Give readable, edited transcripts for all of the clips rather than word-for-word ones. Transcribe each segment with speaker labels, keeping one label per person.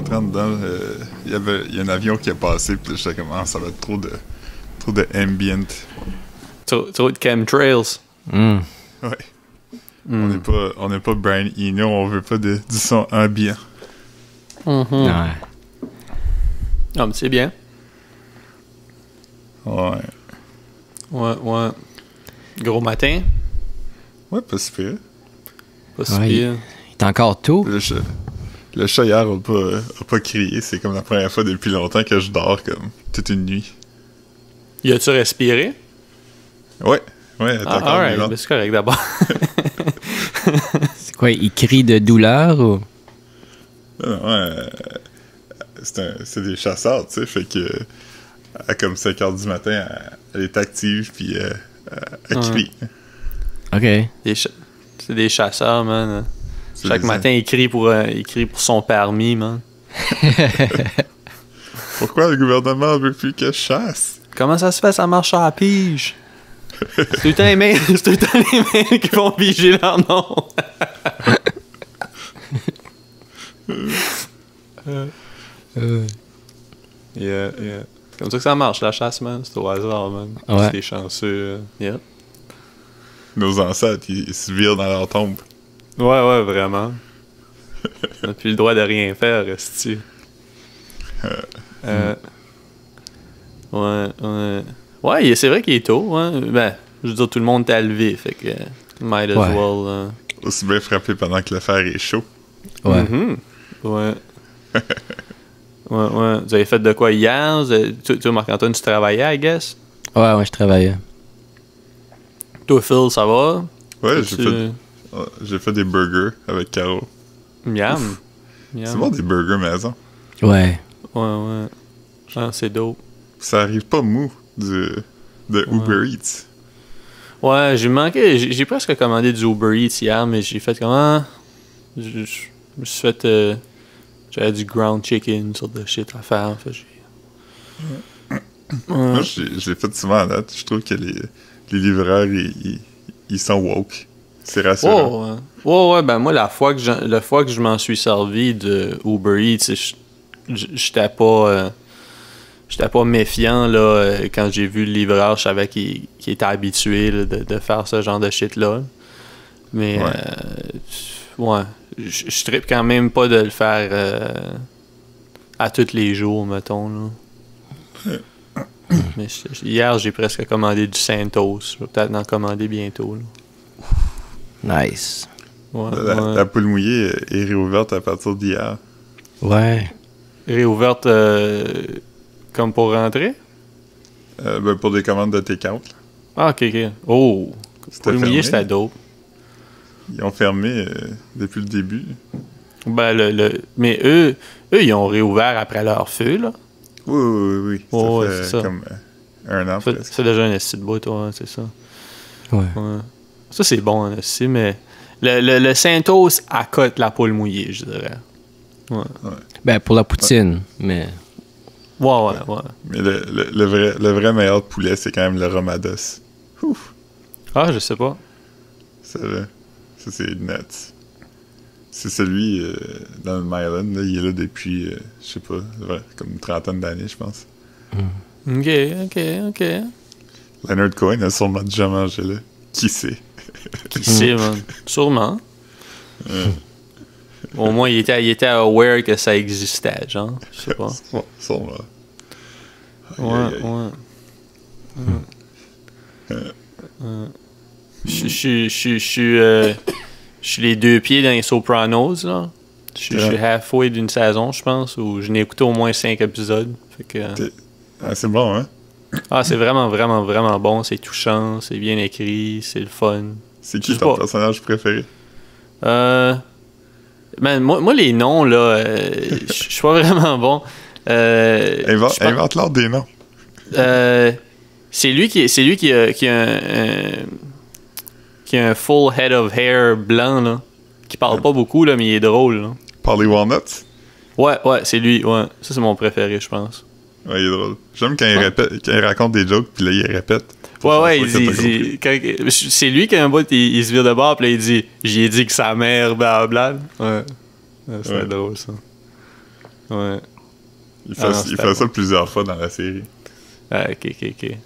Speaker 1: rentrant dedans, il y a un avion qui est passé, puis j'étais comme, ça va être trop de ambient.
Speaker 2: Trop de chemtrails.
Speaker 1: Ouais. On n'est pas Brian Eno, on veut pas du son ambiant.
Speaker 2: Ouais. Ah, mais c'est bien.
Speaker 1: Ouais.
Speaker 2: Ouais. Gros matin.
Speaker 1: Ouais, pas si pire.
Speaker 2: Pas si pire.
Speaker 3: Il est encore tôt.
Speaker 1: Le chat hier a pas crié. C'est comme la première fois depuis longtemps que je dors comme toute une nuit.
Speaker 2: Y a-tu respiré?
Speaker 1: Ouais, elle est encore vivante.
Speaker 2: C'est correct d'abord.
Speaker 3: C'est quoi, il crie de douleur ou?
Speaker 1: Ouais, c'est des chasseurs, tu sais, fait que à comme 5h du matin, elle est active, puis elle crie.
Speaker 3: OK.
Speaker 2: C'est des chasseurs, man. Chaque matin, il crie pour son permis, man.
Speaker 1: Pourquoi le gouvernement veut plus que je chasse?
Speaker 2: Comment ça se fait, ça marche à la pige? C'est tout le temps les mêmes qui vont piger leur nom. Yeah. C'est comme ça que ça marche, la chasse, man. C'est au hasard, man.
Speaker 3: Ouais.
Speaker 2: Si t'es chanceux, yeah.
Speaker 1: Nos ancêtres, ils se virent dans leur tombe.
Speaker 2: Ouais, vraiment. On n'a plus le droit de rien faire, resti. Ouais, c'est vrai qu'il est tôt, hein. Ben, je veux dire, tout le monde t'a levé, fait que might as well.
Speaker 1: Aussi bien frapper pendant que le fer est chaud.
Speaker 3: Ouais.
Speaker 2: Ouais. Ouais. Vous avez fait de quoi hier? Toi, Marc-Antoine, tu travaillais, I guess?
Speaker 3: Ouais, je travaillais.
Speaker 2: Toi, Phil, ça va?
Speaker 1: Ouais, j'ai fait des burgers avec Caro.
Speaker 2: Miam.
Speaker 1: C'est bon, des burgers maison.
Speaker 3: Ouais.
Speaker 2: Ouais. Ah, c'est dope.
Speaker 1: Ça arrive pas mou de Uber Eats.
Speaker 2: Ouais, j'ai presque commandé du Uber Eats hier, mais j'ai fait comment? Je me suis fait... j'avais du ground chicken, sur de shit à faire. Fait,
Speaker 1: Moi, je l'ai fait souvent à date. Je trouve que les livreurs, ils sont woke. C'est rassurant.
Speaker 2: Ouais, ben moi, la fois que je m'en suis servi de Uber Eats, j'étais pas méfiant, là, quand j'ai vu le livreur. Je savais qu'il était habitué là, de faire ce genre de shit-là. Mais, je trippe quand même pas de le faire à tous les jours, mettons, là. Mais hier, j'ai presque commandé du Santos. Je vais peut-être en commander bientôt, là.
Speaker 3: Nice.
Speaker 2: Ouais,
Speaker 1: la poule mouillée est réouverte à partir d'hier.
Speaker 3: Ouais.
Speaker 2: Réouverte comme pour rentrer?
Speaker 1: Pour des commandes de take-out.
Speaker 2: Ah, ok. Oh! Poule mouillée, c'était dope.
Speaker 1: Ils ont fermé depuis le début.
Speaker 2: Ben, mais eux, ils ont réouvert après leur feu, là.
Speaker 1: Oui. Ça fait
Speaker 2: ça.
Speaker 1: comme un an presque.
Speaker 2: C'est déjà un esti de bout, toi, c'est ça.
Speaker 3: Ouais.
Speaker 2: Ça, c'est bon, aussi, mais le Santos accote la poule mouillée, je dirais. Ouais.
Speaker 3: Ben, pour la poutine, mais...
Speaker 2: Ouais.
Speaker 1: Mais le vrai meilleur poulet, c'est quand même le Romados. Ouf.
Speaker 2: Ah, je sais pas.
Speaker 1: Ça, c'est nuts. C'est celui dans le Myland, là, il est là depuis, je sais pas, comme une trentaine d'années, je pense.
Speaker 2: Ok.
Speaker 1: Leonard Cohen a sûrement déjà mangé là. Qui sait?
Speaker 2: Qui sait, man? Sûrement. Au moins, il était aware que ça existait, genre. Je sais pas.
Speaker 1: Sûrement.
Speaker 2: Ouais. Je suis les deux pieds dans les Sopranos, là. Je suis halfway d'une saison, je pense, où je n'ai écouté au moins 5 épisodes. Fait que...
Speaker 1: c'est bon, hein?
Speaker 2: Ah, c'est vraiment, vraiment, vraiment bon. C'est touchant, c'est bien écrit, c'est le fun.
Speaker 1: C'est qui ton personnage préféré?
Speaker 2: Man, moi, les noms, là, je suis pas vraiment bon.
Speaker 1: Invente-leur des noms.
Speaker 2: C'est lui qui a un full head of hair blanc, là. Qui parle pas beaucoup, là, mais il est drôle, là.
Speaker 1: Paulie Walnuts?
Speaker 2: Ouais, c'est lui, ouais. Ça, c'est mon préféré, je pense.
Speaker 1: Ouais, il est drôle. J'aime quand il raconte des jokes, puis là, il répète.
Speaker 2: Ouais, c'est lui qui a un bout, il se vire de bord, puis là, il dit « J'y ai dit que sa mère, blablabla. » Ouais. C'est drôle, ça. Ouais.
Speaker 1: Il
Speaker 2: Ah non,
Speaker 1: fait
Speaker 2: c'était
Speaker 1: ça
Speaker 2: bon.
Speaker 1: plusieurs fois dans la série.
Speaker 2: Ah, ok.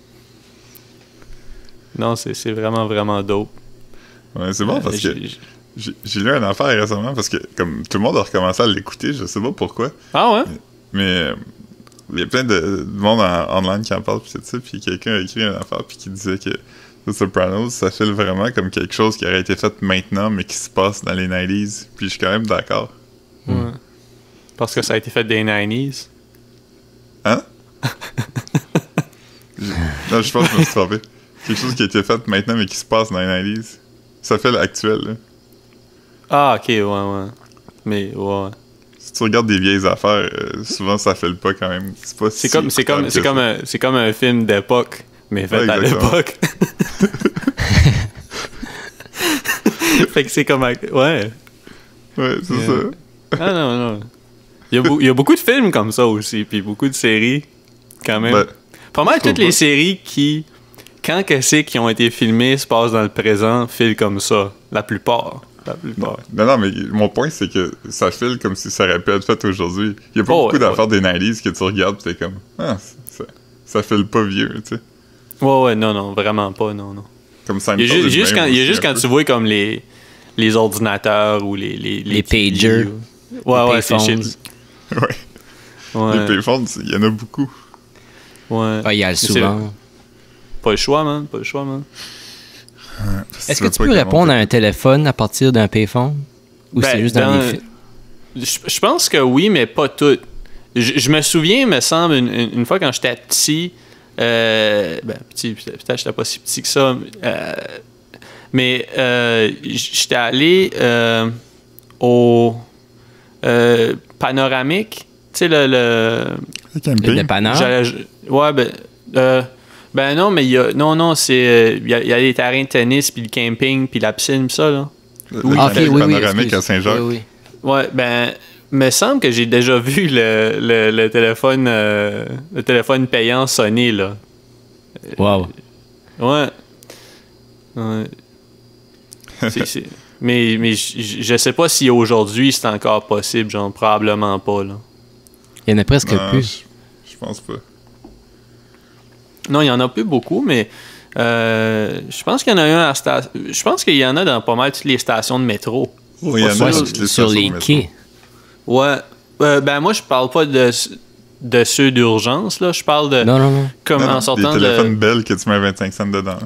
Speaker 2: Non, c'est vraiment, vraiment dope.
Speaker 1: Ouais, c'est bon parce que j'ai lu une affaire récemment parce que comme tout le monde a recommencé à l'écouter, je sais pas pourquoi,
Speaker 2: Ah ouais?
Speaker 1: mais il y a plein de monde online qui en parle pis tout ça, puis quelqu'un a écrit une affaire puis qui disait que The Sopranos, ça file vraiment comme quelque chose qui aurait été fait maintenant mais qui se passe dans les 90s, puis je suis quand même d'accord.
Speaker 2: Ouais. Parce que ça a été fait des 90s.
Speaker 1: Hein? Non, je pense que je me suis trompé. Quelque chose qui a été fait maintenant mais qui se passe dans les 90s. Ça fait l'actuel, là.
Speaker 2: Ah, ok, ouais. Mais, ouais.
Speaker 1: Si tu regardes des vieilles affaires, souvent ça fait le pas quand même. C'est pas si écoutable que ça.
Speaker 2: C'est comme un film d'époque, mais fait
Speaker 1: Ouais,
Speaker 2: à
Speaker 1: exactement.
Speaker 2: l'époque. Fait que c'est comme... Ouais.
Speaker 1: Ouais, c'est
Speaker 2: Yeah.
Speaker 1: ça.
Speaker 2: Ah non. Il y a beaucoup de films comme ça aussi, puis beaucoup de séries, quand même.
Speaker 1: Ben,
Speaker 2: Pas mal
Speaker 1: je trouve
Speaker 2: toutes les
Speaker 1: pas.
Speaker 2: séries qui, quand que c'est qui ont été filmées, se passent dans le présent, filent comme ça. La plupart.
Speaker 1: Non, mais mon point, c'est que ça file comme si ça aurait pu être fait aujourd'hui. Il y a pas
Speaker 2: Oh,
Speaker 1: beaucoup
Speaker 2: ouais,
Speaker 1: d'affaires des 90s que tu regardes pis t'es comme, ah, ça file pas vieux, tu sais.
Speaker 2: Ouais, non, vraiment pas, non.
Speaker 1: Comme
Speaker 2: Il
Speaker 1: Seinfeld.
Speaker 2: y a
Speaker 1: est
Speaker 2: juste,
Speaker 1: même
Speaker 2: il y a
Speaker 1: aussi
Speaker 2: juste
Speaker 1: un
Speaker 2: quand
Speaker 1: peu.
Speaker 2: tu vois comme les ordinateurs ou les
Speaker 3: pagers.
Speaker 2: TV, Ouais,
Speaker 3: Les
Speaker 2: c'est
Speaker 3: payphones.
Speaker 2: shit.
Speaker 1: Ouais.
Speaker 2: Ouais.
Speaker 1: Les payphones, il y en a beaucoup.
Speaker 2: Ouais.
Speaker 3: Ah, il y a le
Speaker 2: Mais
Speaker 3: souvent.
Speaker 2: Pas le choix, man.
Speaker 3: Est-ce que tu peux répondre à un téléphone à partir d'un payphone? Ou
Speaker 2: Ben,
Speaker 3: c'est juste dans les films?
Speaker 2: Je pense que oui, mais pas tout. Je me souviens, me semble, une fois quand j'étais petit, petit, peut-être j'étais pas si petit que ça, mais j'étais allé au Panoramique, tu sais, le
Speaker 1: Le camping.
Speaker 3: Le dépanneur?
Speaker 2: ouais, ben non, mais il y a, non, c'est, il y a les terrains de tennis, puis le camping, puis la piscine, pis ça, là.
Speaker 1: Le
Speaker 3: Ah, ok,
Speaker 1: camping
Speaker 3: oui,
Speaker 1: panoramique
Speaker 3: excuse.
Speaker 1: à Saint-Jacques.
Speaker 3: Oui.
Speaker 2: Ouais, ben, me semble que j'ai déjà vu le téléphone payant sonner, là.
Speaker 3: Wow.
Speaker 2: Ouais. Mais je sais pas si aujourd'hui c'est encore possible, genre, probablement pas, là.
Speaker 3: Il y en a presque
Speaker 1: Non,
Speaker 3: plus.
Speaker 1: je pense pas.
Speaker 2: Non, il y en a plus beaucoup, mais je pense qu'il y en a un à la station. Je pense qu'il y en a dans pas mal toutes les stations de métro.
Speaker 1: Oui, il y en a
Speaker 3: Ouais,
Speaker 1: sur
Speaker 3: sur
Speaker 1: les stations
Speaker 3: les
Speaker 1: de métro.
Speaker 3: quais.
Speaker 2: Ouais. Ben moi je parle pas de ceux d'urgence, là. Je parle de
Speaker 3: Non.
Speaker 2: comme
Speaker 1: Non,
Speaker 2: en sortant
Speaker 1: des téléphones
Speaker 2: de.
Speaker 1: Bell que tu mets 25 cents dedans.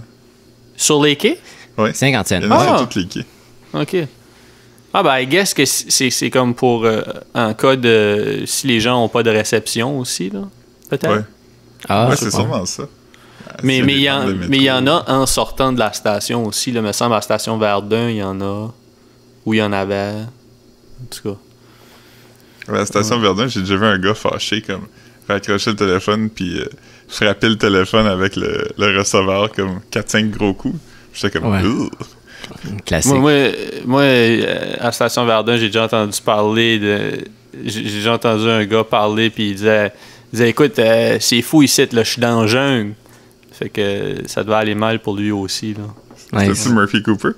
Speaker 2: Sur les quais?
Speaker 1: Oui.
Speaker 3: 50 cents.
Speaker 1: Il y en a
Speaker 2: Ah!
Speaker 1: sur toutes les quais.
Speaker 2: OK. Ah ben I guess que c'est comme pour en cas de si les gens ont pas de réception aussi, là. Peut-être.
Speaker 1: Ouais,
Speaker 3: Ah,
Speaker 1: ouais
Speaker 3: je
Speaker 1: c'est
Speaker 3: sais pas.
Speaker 1: sûrement ça.
Speaker 2: Mais
Speaker 1: S'il
Speaker 2: il y,
Speaker 1: a des bandes de
Speaker 2: mais il y en
Speaker 1: métro.
Speaker 2: a en sortant de la station aussi. Là, me semble à la station Verdun, il y en a. Ou il y en avait. En tout cas.
Speaker 1: À la station Verdun, j'ai déjà vu un gars fâché comme raccrocher le téléphone puis frapper le téléphone avec le receveur comme 4-5 gros coups. J'étais comme
Speaker 3: Ouais.
Speaker 1: Ugh.
Speaker 3: Classique.
Speaker 2: Moi, à la station Verdun, j'ai déjà entendu parler de. J'ai déjà entendu un gars parler, puis il disait écoute, c'est fou ici, là, je suis dans le jungle. Fait que ça devait aller mal pour lui aussi, là.
Speaker 3: Ouais.
Speaker 1: C'était-tu Murphy Cooper?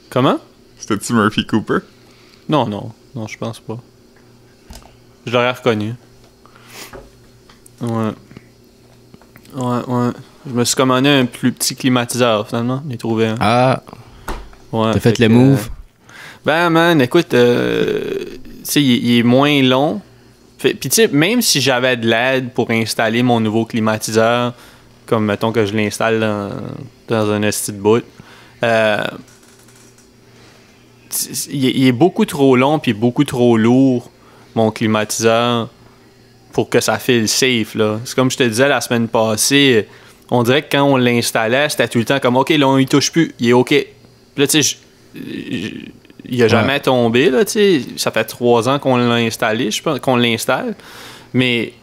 Speaker 2: Comment?
Speaker 1: C'était-tu Murphy Cooper?
Speaker 2: Non, je pense pas. Je l'aurais reconnu. Ouais. Je me suis commandé un plus petit climatiseur, finalement. J'ai trouvé un.
Speaker 3: Ah,
Speaker 2: Ouais,
Speaker 3: t'as fait
Speaker 2: que,
Speaker 3: le move.
Speaker 2: Ben, man, écoute, tu sais, il est moins long. Puis, tu sais, même si j'avais de l'aide pour installer mon nouveau climatiseur, comme, mettons que je l'installe dans un esti de bout, il est beaucoup trop long puis beaucoup trop lourd, mon climatiseur, pour que ça file safe, là. C'est comme je te disais la semaine passée, on dirait que quand on l'installait, c'était tout le temps comme, OK, là, on y touche plus, il est OK. Puis là, tu sais, il a jamais tombé, là, tu sais. Ça fait 3 ans qu'on l'a installé, je pense, qu'on l'installe. Mais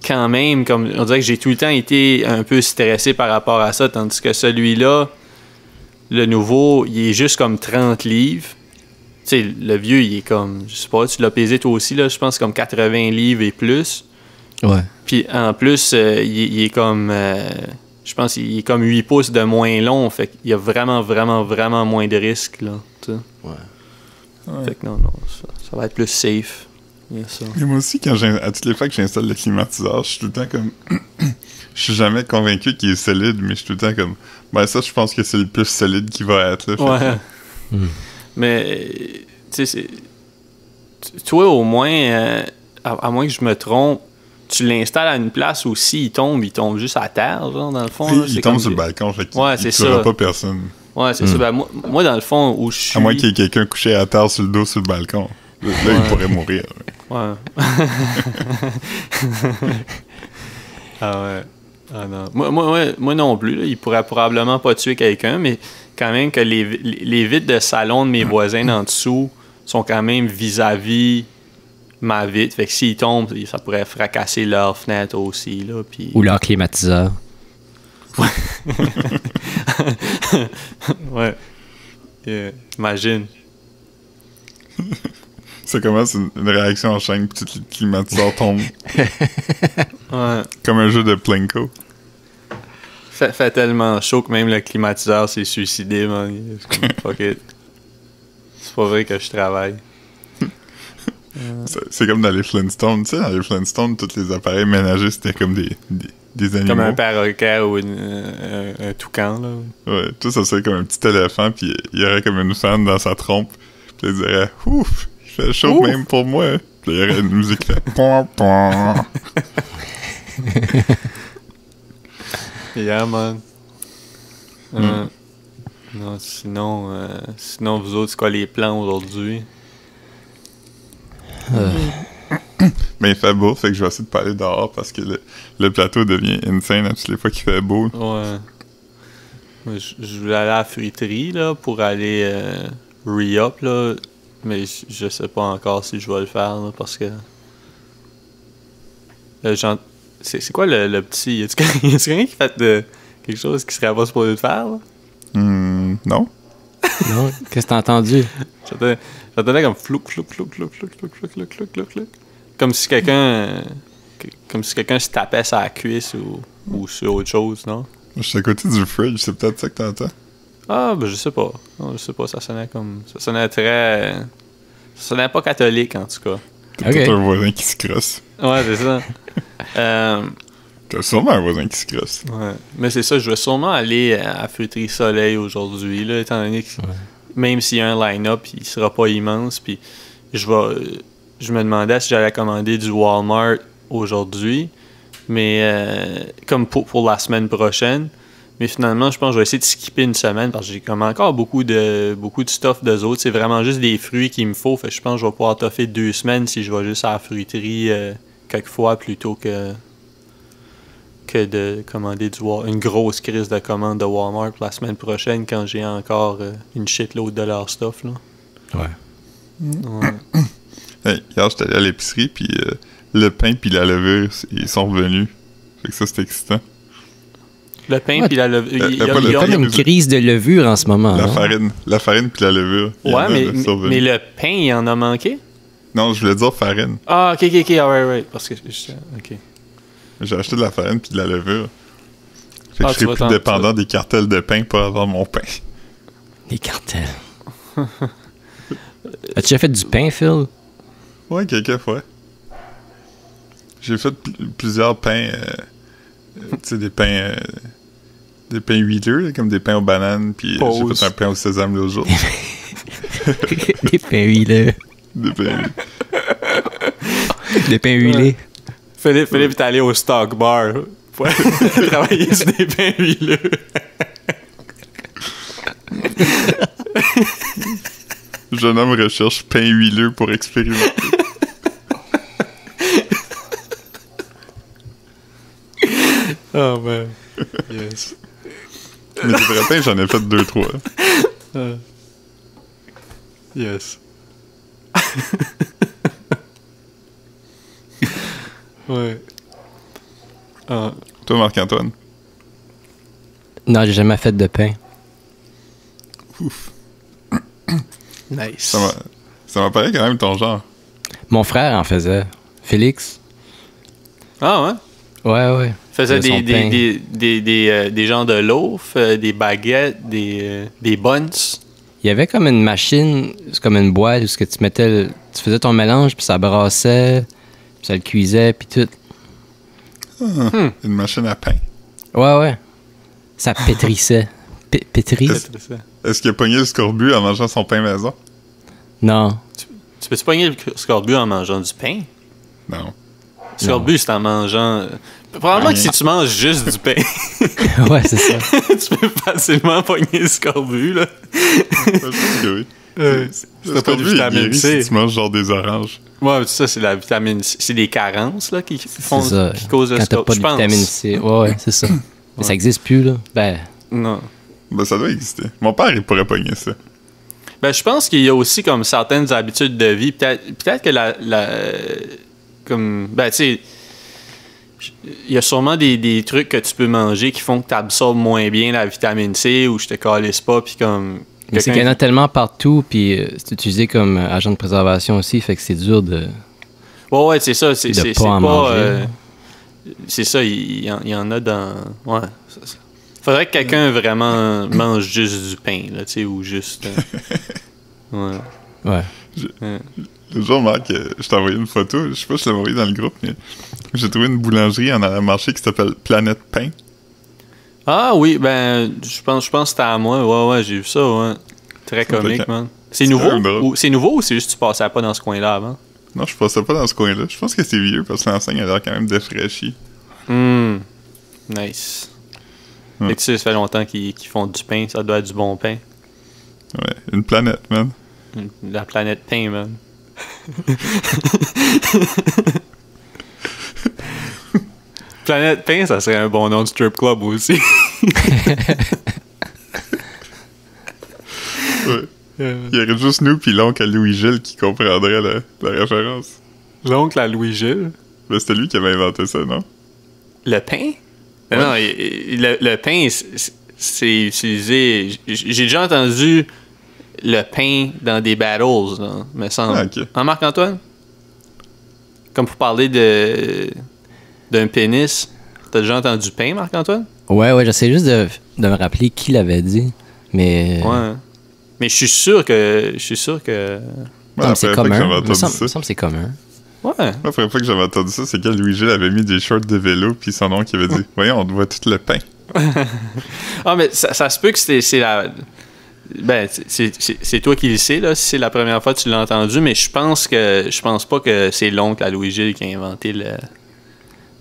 Speaker 2: quand même, comme on dirait que j'ai tout le temps été un peu stressé par rapport à ça, tandis que celui-là, le nouveau, il est juste comme 30 livres. Tu sais, le vieux, il est comme, je sais pas, tu l'as pesé toi aussi, là, je pense comme 80 livres et plus.
Speaker 3: Ouais.
Speaker 2: Puis en plus, il est comme, je pense qu'il est comme 8 pouces de moins long, fait qu'il y a vraiment, vraiment, vraiment moins de risques, là, tu sais.
Speaker 3: Ouais.
Speaker 1: Ouais.
Speaker 2: Fait que non, ça va être plus safe. Il y a ça.
Speaker 1: Et moi aussi, à toutes les fois que j'installe le climatiseur, je suis tout le temps comme... je suis jamais convaincu qu'il est solide, mais je suis tout le temps comme... Ben ça, je pense que c'est le plus solide qui va être, là.
Speaker 2: Ouais. Mais, tu sais, toi, au moins, à moins que je me trompe, tu l'installes à une place où s'il tombe juste à terre, genre, dans le fond. Là,
Speaker 1: il tombe sur le balcon, fait qu'il
Speaker 2: c'est
Speaker 1: tuera
Speaker 2: ça.
Speaker 1: pas personne.
Speaker 2: Ouais, c'est ça. Ben, moi, dans le fond, où je suis...
Speaker 1: À moins qu'il y ait quelqu'un couché à terre sur le dos sur le balcon. Là, il pourrait mourir.
Speaker 2: Ouais. Ah ouais. Ah non. Moi non plus. Là. Il pourrait probablement pas tuer quelqu'un, mais quand même que les vitres de salon de mes voisins en dessous sont quand même vis-à-vis ma vitre. Fait que s'ils tombent, ça pourrait fracasser leur fenêtre aussi. Là, puis...
Speaker 3: Ou leur climatiseur.
Speaker 2: Ouais. Imagine.
Speaker 1: Ça commence une réaction en chaîne, puis tout le climatiseur tombe.
Speaker 2: Ouais.
Speaker 1: Comme un jeu de Plinko.
Speaker 2: Fait tellement chaud que même le climatiseur s'est suicidé, man. C'est comme, fuck it. C'est pas vrai que je travaille.
Speaker 1: C'est comme dans les Flintstones. Tu sais, dans les Flintstones, tous les appareils ménagers, c'était comme des animaux.
Speaker 2: Comme un perroquet ou un toucan, là.
Speaker 1: Ouais, tout ça serait comme un petit éléphant, puis il y aurait comme une fan dans sa trompe. Puis il dirait « Ouf, il fait chaud
Speaker 2: Ouf.
Speaker 1: même pour moi. » Puis il y aurait une musique qui fait « Pom, pom. »
Speaker 2: Yeah, man. Non, sinon, vous autres, c'est quoi les plans aujourd'hui?
Speaker 1: Mais il fait beau, fait que je vais essayer de pas aller dehors parce que le plateau devient insane à toutes les fois qu'il fait beau.
Speaker 2: Ouais. Moi, je voulais aller à la fruiterie, là, pour aller re-up, là. Mais je sais pas encore si je vais le faire, là, parce que... c'est quoi le petit... Y a-tu quelqu'un qui fait quelque chose qui serait pas supposé de faire, là?
Speaker 1: Non?
Speaker 3: Non? Qu'est-ce que t'as entendu?
Speaker 2: J'entendais comme flouk. Comme si quelqu'un se tapait sur la cuisse ou sur autre chose, non?
Speaker 1: Je suis à côté du fridge, c'est peut-être ça que t'entends?
Speaker 2: Ah, ben je sais pas. Non, je sais pas, ça sonnait très... Ça sonnait pas catholique, en tout cas.
Speaker 1: T'as
Speaker 3: Ok.
Speaker 1: peut-être un voisin qui se crosse.
Speaker 2: Ouais, c'est ça.
Speaker 1: T'as sûrement un voisin qui se crosse.
Speaker 2: Ouais. Mais c'est ça, je vais sûrement aller à Fruiterie Soleil aujourd'hui, là, étant donné que même s'il y a un line-up, il sera pas immense. Puis je me demandais si j'allais commander du Walmart aujourd'hui, mais comme pour la semaine prochaine. Mais finalement, je pense que je vais essayer de skipper une semaine parce que j'ai comme encore beaucoup de stuff d'eux autres. C'est vraiment juste des fruits qu'il me faut. Fait que je pense que je vais pouvoir toffer 2 semaines si je vais juste à la fruiterie quelquefois plutôt que de commander une grosse crise de commande de Walmart pour la semaine prochaine quand j'ai encore une shitload de leur stuff, là.
Speaker 3: Ouais.
Speaker 1: Hey, hier, j'étais allé à l'épicerie, puis le pain puis la levure, ils sont revenus. Fait que ça, c'est excitant.
Speaker 2: Le pain
Speaker 3: Ouais,
Speaker 2: puis la levure.
Speaker 1: pas le
Speaker 3: Il y a
Speaker 1: pain,
Speaker 3: comme une crise de levure en ce moment.
Speaker 1: La
Speaker 3: hein?
Speaker 1: farine puis la levure. il y en
Speaker 2: Ouais,
Speaker 1: a
Speaker 2: mais,
Speaker 1: de survenus.
Speaker 2: mais le pain, il en a manqué?
Speaker 1: Non, je voulais dire farine.
Speaker 2: Ah, ok, alright. Parce que. Ok.
Speaker 1: J'ai acheté de la farine puis de la levure. Fait que je
Speaker 2: Tu
Speaker 1: serai
Speaker 2: vas
Speaker 1: plus dépendant des cartels de pain pour avoir mon pain.
Speaker 3: Les cartels. As-tu déjà fait du pain, Phil?
Speaker 1: Ouais, quelquefois. J'ai fait plusieurs pains, tu sais, des pains huileux, là, comme des pains aux bananes, puis j'ai fait un pain au sésame l'autre jour.
Speaker 3: Des pains huilés.
Speaker 1: Des pains...
Speaker 3: Des pains huilés.
Speaker 2: Philippe est allé au stock bar pour travailler sur des pains huileux.
Speaker 1: Jeune homme recherche pain huileux pour expérimenter.
Speaker 2: Oh man. Yes.
Speaker 1: Mais des vrais pains, j'en ai fait 2-3.
Speaker 2: Yes. Ouais.
Speaker 1: Toi, Marc-Antoine?
Speaker 3: Non, j'ai jamais fait de pain.
Speaker 1: Ouf.
Speaker 2: Nice.
Speaker 1: Ça m'apparaît quand même ton genre.
Speaker 3: Mon frère en faisait. Félix.
Speaker 2: Ah ouais?
Speaker 3: Ouais.
Speaker 2: Faisait
Speaker 3: De son pain.
Speaker 2: des genres de loaf, des baguettes, des buns.
Speaker 3: Il y avait comme une machine, c'est comme une boîte où ce que tu mettais Tu faisais ton mélange, puis ça brassait, puis ça le cuisait, puis tout.
Speaker 1: Une machine à pain.
Speaker 3: Ouais. Ça pétrissait. Pétrit?
Speaker 1: Est-ce qu'il a pogné le scorbut en mangeant son pain maison?
Speaker 3: Non.
Speaker 2: Tu peux-tu pogner le scorbut en mangeant du pain?
Speaker 1: Non.
Speaker 2: Le scorbut, c'est en mangeant... Probablement que si tu manges juste du pain,
Speaker 3: Ouais, c'est ça.
Speaker 2: tu peux facilement pogner le scorbut, là.
Speaker 1: Je pense que oui.
Speaker 2: C'est
Speaker 1: Le
Speaker 2: pas de
Speaker 1: scorbut, il
Speaker 2: vitamine
Speaker 1: guérit
Speaker 2: C.
Speaker 1: si tu manges genre des oranges.
Speaker 2: Ouais, ça, c'est la vitamine C. C'est des carences, là, qui font...
Speaker 3: C'est ça.
Speaker 2: Qui causent le
Speaker 3: Quand t'as
Speaker 2: scorbut,
Speaker 3: pas de
Speaker 2: je pense.
Speaker 3: vitamine C. Ouais, c'est ça. Mais ça existe plus, là. Ben,
Speaker 2: Non.
Speaker 1: Ben, ça doit exister. Mon père, il pourrait pogner ça.
Speaker 2: Ben, je pense qu'il y a aussi comme certaines habitudes de vie. Peut-être que comme, ben, tu sais, il y a sûrement des trucs que tu peux manger qui font que tu absorbes moins bien la vitamine C ou je te calisse pas, puis comme...
Speaker 3: mais c'est qu'il y en a tellement partout, puis c'est utilisé comme agent de préservation aussi, fait que c'est dur de...
Speaker 2: Ouais, c'est ça. C'est
Speaker 3: pas en manger.
Speaker 2: C'est ça, il y en a dans... Ouais. Faudrait que quelqu'un vraiment mange juste du pain, là, tu sais, ou juste... ouais.
Speaker 3: Ouais.
Speaker 1: Le jour, Marc, je t'ai envoyé une photo. Je sais pas si je l'ai envoyé dans le groupe, mais j'ai trouvé une boulangerie en allant marché qui s'appelle Planète Pain.
Speaker 2: Ah oui, ben, je pense que c'était à moi. Ouais, j'ai vu ça, ouais. Très comique, man. C'est nouveau? C'est nouveau ou c'est juste que tu passais pas dans ce coin-là avant?
Speaker 1: Non, je passais pas dans ce coin-là. Je pense que c'est vieux parce que l'enseigne a l'air quand même défraîchie.
Speaker 2: Nice. Fait que tu sais, ça fait longtemps qu'ils font du pain. Ça doit être du bon pain.
Speaker 1: Ouais, une planète, man.
Speaker 2: La planète pain, man. Planète pain, ça serait un bon nom de strip club aussi.
Speaker 1: Ouais. Il y aurait juste nous puis l'oncle à Louis-Gilles qui comprendrait la référence.
Speaker 2: L'oncle à Louis-Gilles?
Speaker 1: Ben, c'était lui qui avait inventé ça, non?
Speaker 2: Le pain?
Speaker 1: Ouais.
Speaker 2: Non, le pain, c'est utilisé... J'ai déjà entendu le pain dans des battles, là, me semble.
Speaker 1: Ah, ok.
Speaker 2: Hein, Marc-Antoine? Comme pour parler d'un pénis. T'as déjà entendu pain, Marc-Antoine?
Speaker 3: Ouais, j'essaie juste de me rappeler qui l'avait dit, mais...
Speaker 2: Ouais. Mais je suis sûr que...
Speaker 1: Ouais,
Speaker 3: Non, c'est
Speaker 1: la première fois que
Speaker 3: commun.
Speaker 1: j'avais
Speaker 3: Il me
Speaker 1: entendu
Speaker 3: semble
Speaker 1: ça.
Speaker 3: que c'est commun.
Speaker 2: Ouais.
Speaker 1: La première fois que j'avais entendu ça, c'est quand Louis-Gilles avait mis des shorts de vélo puis son oncle avait dit « Voyons, on te voit tout le pain. »
Speaker 2: Ah, mais ça se peut que c'est la... Ben, c'est toi qui le sais, là, si c'est la première fois que tu l'as entendu, mais je pense pas que c'est l'oncle à Louis-Gilles qui a inventé le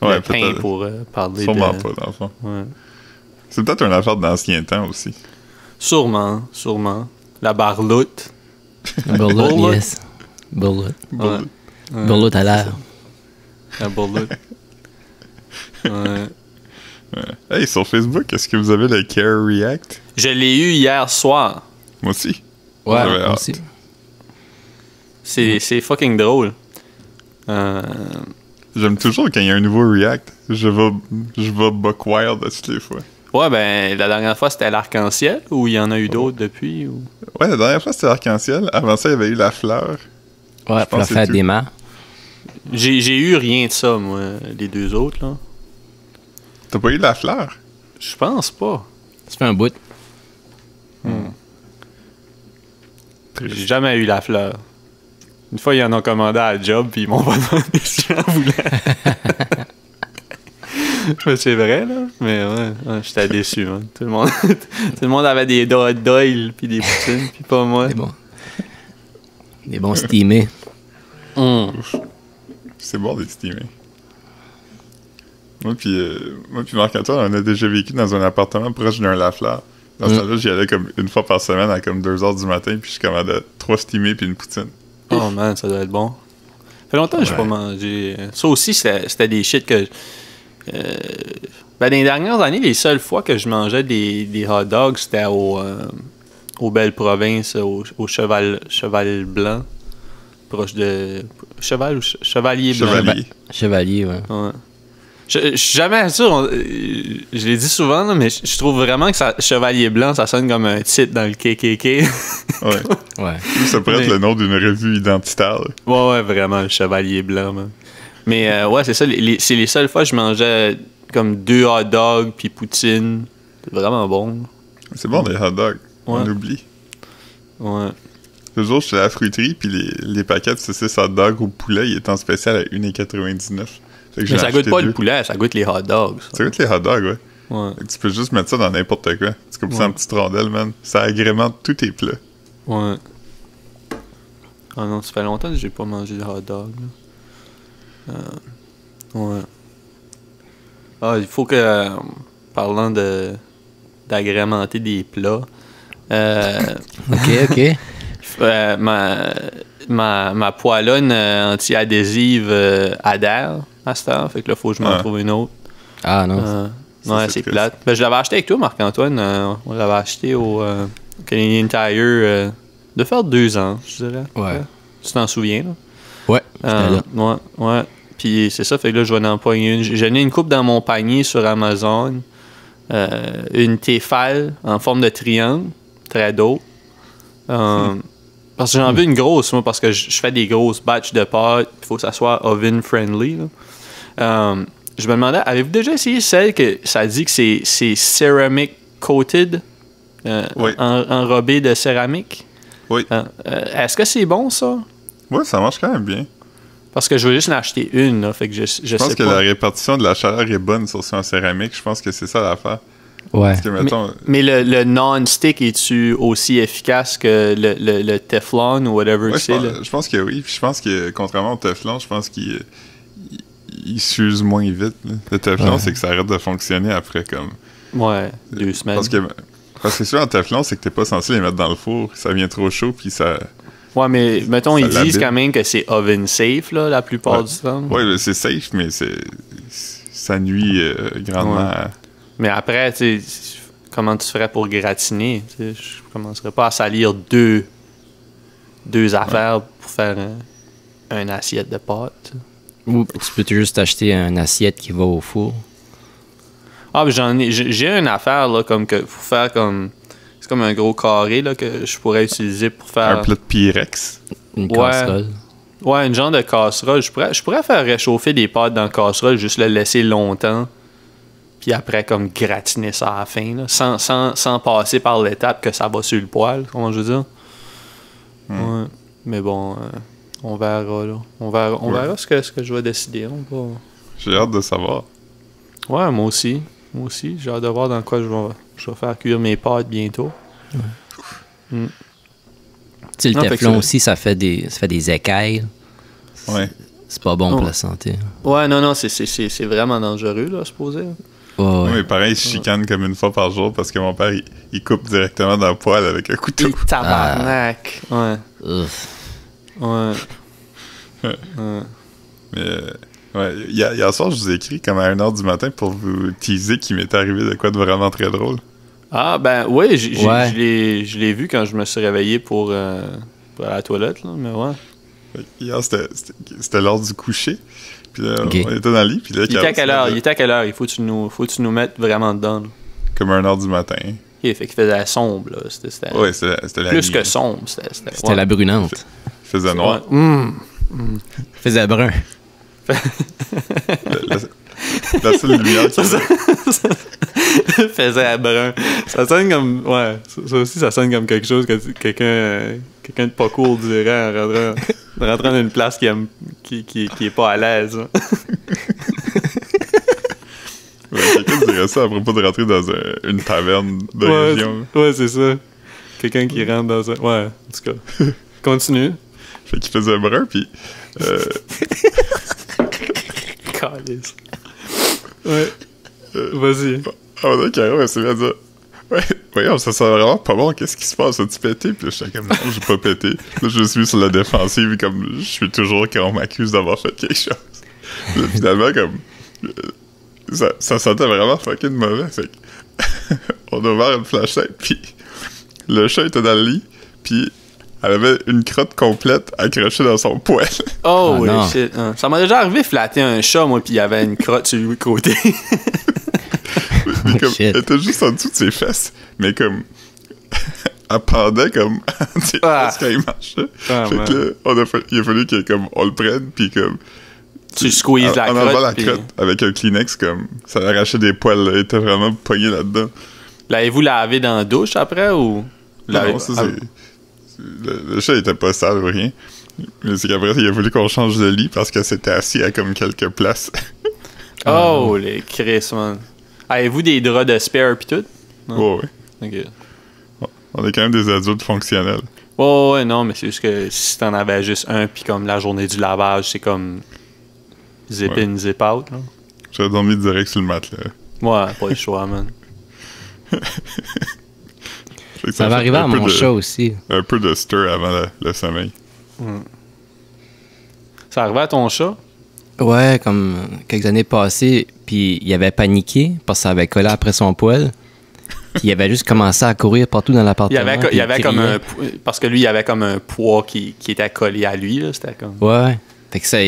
Speaker 2: pain
Speaker 1: peut-être.
Speaker 2: pour parler
Speaker 1: Sûrement
Speaker 2: de...
Speaker 1: pas, dans le fond.
Speaker 2: Ouais.
Speaker 1: C'est peut-être une affaire d'ancien temps aussi.
Speaker 2: Sûrement. La barloute.
Speaker 3: Bullet, yes. Bullet.
Speaker 2: Ouais.
Speaker 3: Bullet à l'air.
Speaker 2: La barloute. Ouais.
Speaker 1: Ouais. Hey, sur Facebook, est-ce que vous avez le Care React?
Speaker 2: Je l'ai eu hier soir.
Speaker 1: Moi aussi.
Speaker 3: Ouais,
Speaker 1: J'avais
Speaker 3: moi
Speaker 1: hâte.
Speaker 3: aussi.
Speaker 2: C'est fucking drôle.
Speaker 1: J'aime toujours quand il y a un nouveau React. Je vais buck wild à toutes les fois.
Speaker 2: Ouais, ben, la dernière fois, c'était l'arc-en-ciel, ou il y en a eu d'autres depuis, ou...
Speaker 1: Ouais, la dernière fois, c'était l'arc-en-ciel. Avant ça, il y avait eu la fleur.
Speaker 3: Ouais, pour la
Speaker 1: pense que
Speaker 3: fête
Speaker 1: c'est
Speaker 3: des
Speaker 1: tout.
Speaker 3: mères.
Speaker 2: J'ai eu rien de ça, moi, les deux autres, là.
Speaker 1: T'as pas eu la fleur?
Speaker 2: Je pense pas.
Speaker 3: Ça fait un bout.
Speaker 2: J'ai jamais eu la fleur. Une fois, ils en ont commandé à la job, puis ils m'ont pas demandé si j'en voulais. Mais c'est vrai, là. Mais ouais, j'étais déçu, man. Tout le monde avait des Doyle, puis des poutines, puis pas moi.
Speaker 3: Des bons steamés.
Speaker 1: C'est bon d'être steamé. Moi puis Marc-Antoine, on a déjà vécu dans un appartement proche d'un Lafleur. Dans ce temps-là, j'y allais comme une fois par semaine à comme 2h du matin, puis je commandais 3 steamés puis une poutine.
Speaker 2: Oh man, ça doit être bon. Ça fait longtemps que j'ai pas mangé. Ça aussi, c'était des shit que... dans les dernières années, les seules fois que je mangeais des hot dogs, c'était aux Belles Provinces, au Cheval Blanc. Proche de... Cheval ou Chevalier Blanc?
Speaker 3: Chevalier, ouais.
Speaker 2: Ouais. Je suis jamais sûr, je l'ai dit souvent, là, mais je trouve vraiment que Chevalier Blanc, ça sonne comme un titre dans le KKK.
Speaker 1: Ouais. Ça pourrait être le nom d'une revue identitaire.
Speaker 2: Ouais, vraiment, le Chevalier Blanc, man. Mais ouais, c'est ça, c'est les seules fois que je mangeais comme 2 hot dogs puis poutine. C'est vraiment bon.
Speaker 1: C'est bon, des hot dogs.
Speaker 2: Ouais.
Speaker 1: On oublie.
Speaker 2: Ouais.
Speaker 1: Le jour, j'étais à la fruiterie, puis les paquets de saucisses hot dog au poulet, ils étaient en spécial à 1,99$.
Speaker 2: Mais ça goûte pas le poulet, ça goûte les hot dogs.
Speaker 1: Ça goûte les hot dogs, ouais.
Speaker 2: Ouais.
Speaker 1: Tu peux juste mettre ça dans n'importe quoi. Tu coupes ça en petites rondelles, man. Ça agrémente tous tes plats.
Speaker 2: Ouais. Ah non, ça fait longtemps que j'ai pas mangé de hot dog. Ouais. Ah, il faut que... parlant d'agrémenter des plats...
Speaker 3: OK.
Speaker 2: Ma poêlonne anti-adhésive adhère à cette heure. Fait que là, faut que je m'en trouve une autre.
Speaker 3: Ah non.
Speaker 2: Ouais, c'est plate. Ben, je l'avais acheté avec toi, Marc-Antoine. On l'avait acheté au Canadian Tire de faire 2 ans, je dirais.
Speaker 3: Ouais.
Speaker 2: Tu t'en souviens, là?
Speaker 3: Ouais, j'étais là.
Speaker 2: Ouais. Puis c'est ça, fait que là, je vais en empoigner une. J'en ai une coupe dans mon panier sur Amazon. Une Tefal en forme de triangle, très d'eau. Parce que j'en veux une grosse, moi, parce que je fais des grosses batches de pâtes. Il faut que ça soit oven-friendly. Je me demandais, avez-vous déjà essayé celle que ça dit que c'est ceramic coated?
Speaker 1: Oui.
Speaker 2: Enrobé de céramique?
Speaker 1: Oui.
Speaker 2: Est-ce que c'est bon, ça?
Speaker 1: Ouais, ça marche quand même bien.
Speaker 2: Parce que je veux juste en acheter une, là, fait que je sais pas.
Speaker 1: Je pense que la répartition de la chaleur est bonne sur en céramique. Je pense que c'est ça l'affaire.
Speaker 3: Ouais.
Speaker 1: Parce que, mettons,
Speaker 2: mais le non-stick, est-tu aussi efficace que le Teflon ou whatever que c'est?
Speaker 1: Je pense que oui. Puis je pense que, contrairement au Teflon, je pense qu'il s'use moins vite. Là. Le Teflon, c'est que ça arrête de fonctionner après comme...
Speaker 2: Ouais, 2 semaines.
Speaker 1: Parce que sûr, en Teflon, c'est que t'es pas censé les mettre dans le four. Ça vient trop chaud, puis ça...
Speaker 2: Ouais, mais mettons, ils disent quand même que c'est oven safe, là, la plupart du temps.
Speaker 1: Ouais, c'est safe, mais ça nuit grandement à...
Speaker 2: Mais après, tu sais, comment tu ferais pour gratiner? Je commencerais pas à salir deux affaires pour faire une assiette de pâtes.
Speaker 3: Ou tu peux juste acheter une assiette qui va au four.
Speaker 2: Ah, mais j'ai une affaire, là, comme que pour faire comme... C'est comme un gros carré, là, que je pourrais utiliser pour faire...
Speaker 1: Un plat de Pyrex.
Speaker 3: Une casserole.
Speaker 2: Ouais, une genre de casserole. Je pourrais faire réchauffer des pâtes dans la casserole, juste le laisser longtemps. Puis après, comme gratiner ça à la fin, là, sans passer par l'étape que ça va sur le poêle, comment je veux dire. Ouais. Mais bon, on verra, là. On verra ce que je vais décider.
Speaker 1: J'ai hâte de savoir.
Speaker 2: Ouais, moi aussi. J'ai hâte de voir dans quoi je vais faire cuire mes pâtes bientôt.
Speaker 3: Ouais. Tu sais, le Teflon aussi, ça fait des écailles.
Speaker 1: Ouais.
Speaker 3: C'est pas bon pour la santé.
Speaker 2: Ouais, non, c'est vraiment dangereux, là, supposé.
Speaker 3: Ouais.
Speaker 1: Mais pareil, je chicane comme une fois par jour parce que mon père, il coupe directement dans le poêle avec un couteau.
Speaker 2: Et tabarnak! Ouais. Ouais.
Speaker 1: Mais, ouais, hier soir, je vous ai écrit comme à 1h du matin pour vous teaser qu'il m'était arrivé de quoi de vraiment très drôle.
Speaker 2: Ah, ben, oui, je l'ai vu quand je me suis réveillé pour aller à la toilette, là, mais ouais.
Speaker 1: Hier, c'était l'heure du coucher. Puis là, on était dans le lit. Puis là,
Speaker 2: il était à quelle heure? Il faut que tu nous mettes vraiment dedans. Là.
Speaker 1: Comme 1h du matin.
Speaker 2: Okay, fait qu'il faisait sombre. Là. C'était
Speaker 1: c'était la
Speaker 2: plus
Speaker 1: nuit.
Speaker 2: Que sombre.
Speaker 3: C'était la brunante.
Speaker 1: Il faisait noir.
Speaker 3: Il faisait brun.
Speaker 1: La seule lumière qui
Speaker 2: faisait brun. Ça sonne comme... Ouais, ça aussi, ça sonne comme quelque chose que quelqu'un de pas cool dirait en rentrant dans une place qui est pas à l'aise.
Speaker 1: Ouais, quelqu'un dirait ça à propos de rentrer dans une taverne de région.
Speaker 2: Ouais, c'est ça. Quelqu'un qui rentre dans un... Ouais, en tout cas. Continue.
Speaker 1: Fait qu'il faisait brun, puis...
Speaker 2: Calice. Ouais. Vas-y.
Speaker 1: On a Caro, elle s'est mis à dire... Ouais, voyons, ça sent vraiment pas bon, qu'est-ce qui se passe? As-tu pété? Puis là, j'étais comme, non, j'ai pas pété. Là, je suis sur la défensive, comme je suis toujours quand on m'accuse d'avoir fait quelque chose. Là, finalement, comme... Ça sentait vraiment fucking mauvais, fait que... on a ouvert une flashlight, puis le chat était dans le lit, puis elle avait une crotte complète accrochée dans son poêle.
Speaker 2: Oh, shit. Ça m'a déjà arrivé flatter un chat, moi, puis il y avait une crotte sur le côté.
Speaker 1: Comme, elle était juste en dessous de ses fesses, mais comme elle pendait comme ses fesses quand il marchait. Fait que là, il a fallu on le prenne, puis comme
Speaker 2: tu squeezes la crotte.
Speaker 1: En enlevant la crotte avec un Kleenex, comme ça arrachait des poils, là, il était vraiment pogné là-dedans.
Speaker 2: L'avez-vous lavé dans la douche après, ou?
Speaker 1: Non, ça le chat était pas sale ou rien. Mais c'est qu'après, il a voulu qu'on change de lit parce que c'était assis à comme quelques places.
Speaker 2: Oh, les Chris, man. Avez-vous des draps de spare pis tout?
Speaker 1: Ouais, ouais.
Speaker 2: Ok.
Speaker 1: On est quand même des adultes fonctionnels.
Speaker 2: Ouais, non, mais c'est juste que si t'en avais juste un, pis comme la journée du lavage, c'est comme zip in, zip out, là.
Speaker 1: J'aurais dormi direct sur le matelas.
Speaker 2: Ouais, pas le choix, man.
Speaker 3: Ça va arriver à mon chat aussi.
Speaker 1: Un peu de stir avant le sommeil.
Speaker 2: Ça arrivait à ton chat?
Speaker 3: Ouais, comme quelques années passées, puis il avait paniqué parce que ça avait collé après son poil. Puis il avait juste commencé à courir partout dans l'appartement.
Speaker 2: Il y avait comme parce que lui, il avait comme un poids qui était collé à lui, là. C'était comme...
Speaker 3: Ouais. Fait que ça...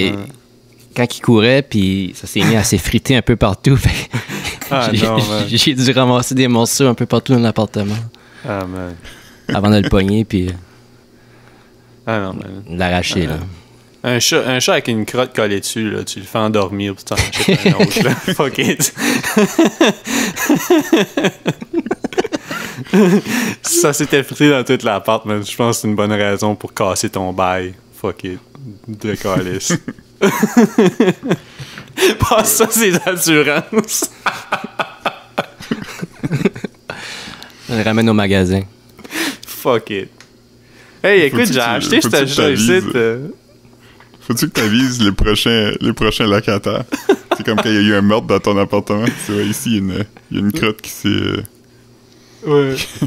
Speaker 3: Quand il courait, puis ça s'est mis à s'effriter un peu partout. Fait j'ai dû ramasser des morceaux un peu partout dans l'appartement.
Speaker 2: Ah, man.
Speaker 3: Avant de le pogner, puis
Speaker 2: Ah non, man.
Speaker 3: l'arracher, là.
Speaker 2: Un chat avec une crotte collée dessus, là, tu le fais endormir puis tu t'en achètes un autre. Là. Fuck it. Ça s'est effrité dans toute l'appart, man. Je pense que c'est une bonne raison pour casser ton bail. Fuck it. De calice. Passe ça, c'est d'assurance.
Speaker 3: On le ramène au magasin.
Speaker 2: Fuck it. Hey, écoute, j'ai acheté ce chat ici.
Speaker 1: Faut-tu que t'avises les prochains locataires? C'est comme quand il y a eu un meurtre dans ton appartement. Tu vois, ici, il y a une crotte qui s'est...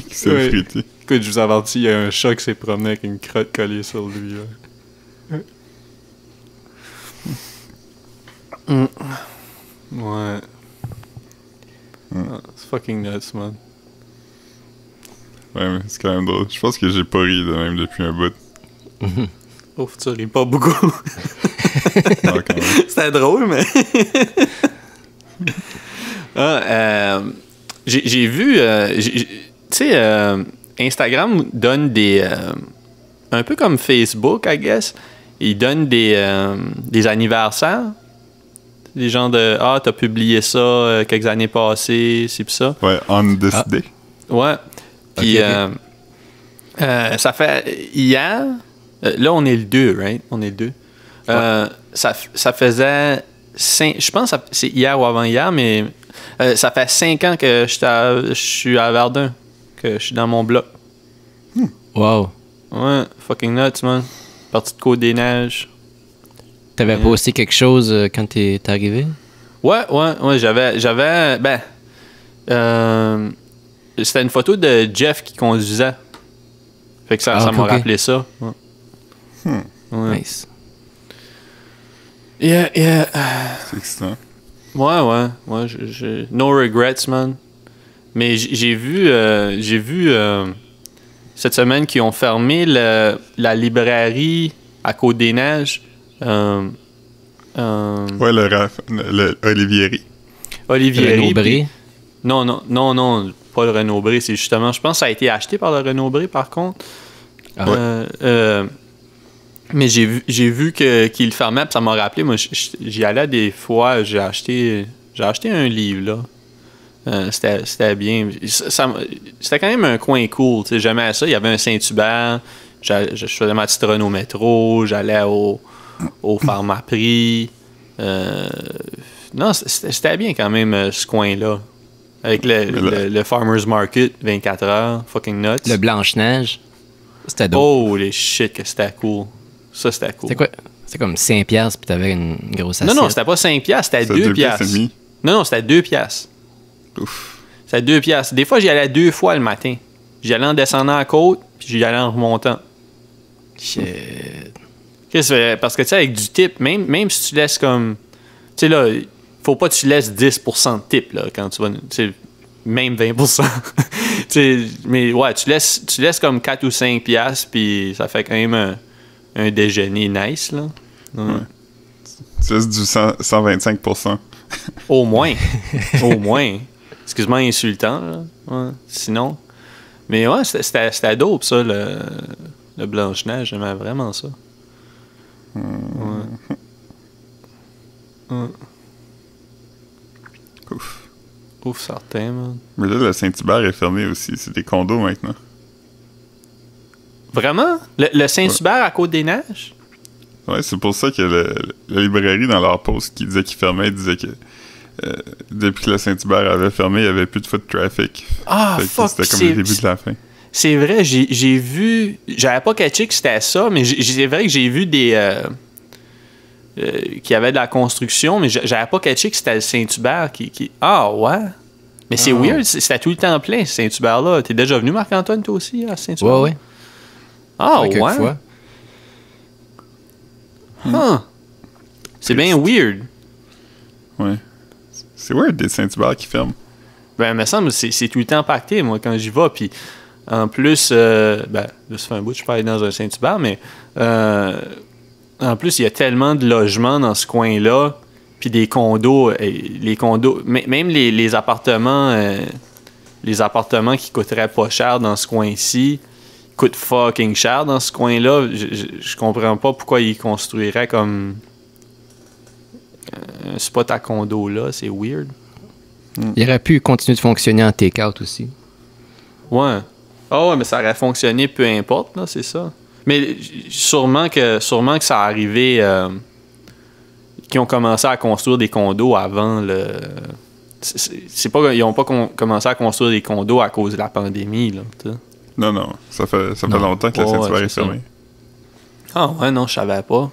Speaker 1: qui s'est effritée.
Speaker 2: Écoute, je vous avertis, il y a un chat qui s'est promené avec une crotte collée sur lui. Ouais. C'est fucking nuts, man.
Speaker 1: Ouais, mais c'est quand même drôle. Je pense que j'ai pas ri de même depuis un bout.
Speaker 2: Ouf, tu ris pas beaucoup.
Speaker 1: Non, quand même.
Speaker 2: C'était drôle, mais... j'ai vu... tu sais, Instagram donne des... un peu comme Facebook, I guess. Ils donnent des anniversaires. Des gens de... Ah, t'as publié ça quelques années passées, c'est pis ça.
Speaker 1: Ouais, on this day.
Speaker 2: Ouais. Puis, ça fait... Hier... là, on est le 2, right? On est le 2. Ouais. Ça faisait... je pense que c'est hier ou avant-hier, mais ça fait 5 ans que je suis à Verdun, que je suis dans mon bloc.
Speaker 3: Wow.
Speaker 2: Ouais, fucking nuts, man. Partie de Côte-des-Neiges.
Speaker 3: T'avais posté quelque chose quand t'es arrivé?
Speaker 2: Ouais, j'avais... Ben... c'était une photo de Jeff qui conduisait. Fait que ça m'a rappelé ça. Ouais. Ouais.
Speaker 3: Nice.
Speaker 2: Yeah.
Speaker 1: C'est excitant.
Speaker 2: Ouais. No regrets, man. Mais j'ai vu cette semaine qu'ils ont fermé la librairie à Côte-des-Neiges.
Speaker 1: Ouais, le Olivieri.
Speaker 3: Renaud-Bré?
Speaker 2: Non, pas le Renaud-Bré. C'est justement... Je pense que ça a été acheté par le Renaud-Bré, par contre.
Speaker 3: Ah ouais.
Speaker 2: Mais j'ai vu qu'il le fermait, puis ça m'a rappelé. Moi, j'y allais des fois. J'ai acheté un livre, là. C'était bien. C'était quand même un coin cool. J'aimais ça. Il y avait un Saint-Hubert. Je faisais ma petite run au métro. J'allais au Pharmaprix. Non, c'était bien quand même, ce coin-là. Avec le Farmer's Market, 24 heures. Fucking nuts.
Speaker 3: Le Blanche-Neige. C'était dope.
Speaker 2: Holy shit, que c'était cool. Ça, c'était cool.
Speaker 3: C'était quoi? C'était comme 5$ puis t'avais une grosse assiette.
Speaker 2: Non, c'était pas 5$, c'était 2$. Non, c'était 2$.
Speaker 1: Ouf.
Speaker 2: C'était 2$. Des fois, j'y allais 2 fois le matin. J'y allais en descendant à la côte, puis j'y allais en remontant.
Speaker 3: Shit.
Speaker 2: Parce que, tu sais, avec du tip, même si tu laisses comme... Tu sais, là, faut pas que tu laisses 10% de tip, là, quand tu vas... Tu sais, même 20%. Mais ouais, tu laisses comme 4 ou 5$, puis ça fait quand même un déjeuner nice, là.
Speaker 1: Ouais. Tu laisses du 125%.
Speaker 2: Au moins. Au moins. Excuse-moi, insultant, là. Ouais. Sinon. Mais ouais, c'était dope, ça, le Blanche-Neige. J'aimais vraiment ça. Ouais. Ouf, certain, man.
Speaker 1: Mais là, le Saint-Hubert est fermé aussi. C'est des condos maintenant.
Speaker 2: Vraiment? Le Saint-Hubert à Côte-des-Neiges?
Speaker 1: Ouais, c'est pour ça que la librairie, dans leur post, qui disait qu'ils fermaient, disait que depuis que le Saint-Hubert avait fermé, il n'y avait plus de foot traffic.
Speaker 2: Ah, fuck!
Speaker 1: C'était comme le début de la fin.
Speaker 2: C'est vrai, j'ai vu... J'avais pas catché que c'était ça, mais c'est vrai que j'ai vu des... qu'il y avait de la construction, mais j'avais pas catché que c'était le Saint-Hubert qui... Ah, ouais? Mais c'est weird, c'était tout le temps plein, ce Saint-Hubert-là. T'es déjà venu, Marc-Antoine, toi aussi, à Saint-Hubert?
Speaker 3: Ouais.
Speaker 2: Ah, ouais? Fois. Huh. C'est bien weird.
Speaker 1: Ouais. C'est weird des Saint-Hubert qui ferment.
Speaker 2: Ben, il me semble que c'est tout le temps pacté, moi, quand j'y vais. Puis, en plus, là, ça fait un bout que je suis pas allé dans un Saint-Hubert, mais en plus, il y a tellement de logements dans ce coin-là, puis des condos, même les appartements qui coûteraient pas cher dans ce coin-ci, coûtent fucking cher dans ce coin-là. Je comprends pas pourquoi ils construiraient comme un spot à condo là, c'est weird.
Speaker 3: Il aurait pu continuer de fonctionner en take-out aussi.
Speaker 2: Ouais. Ah ouais, mais ça aurait fonctionné peu importe, là, c'est ça. Mais sûrement que ça arrivé qu'ils ont commencé à construire des condos avant le... C'est pas ils ont pas commencé à construire des condos à cause de la pandémie, là, t'sais.
Speaker 1: Non, ça fait longtemps que le Saint-Hubert est fermé.
Speaker 2: Ah ouais, non, je savais pas.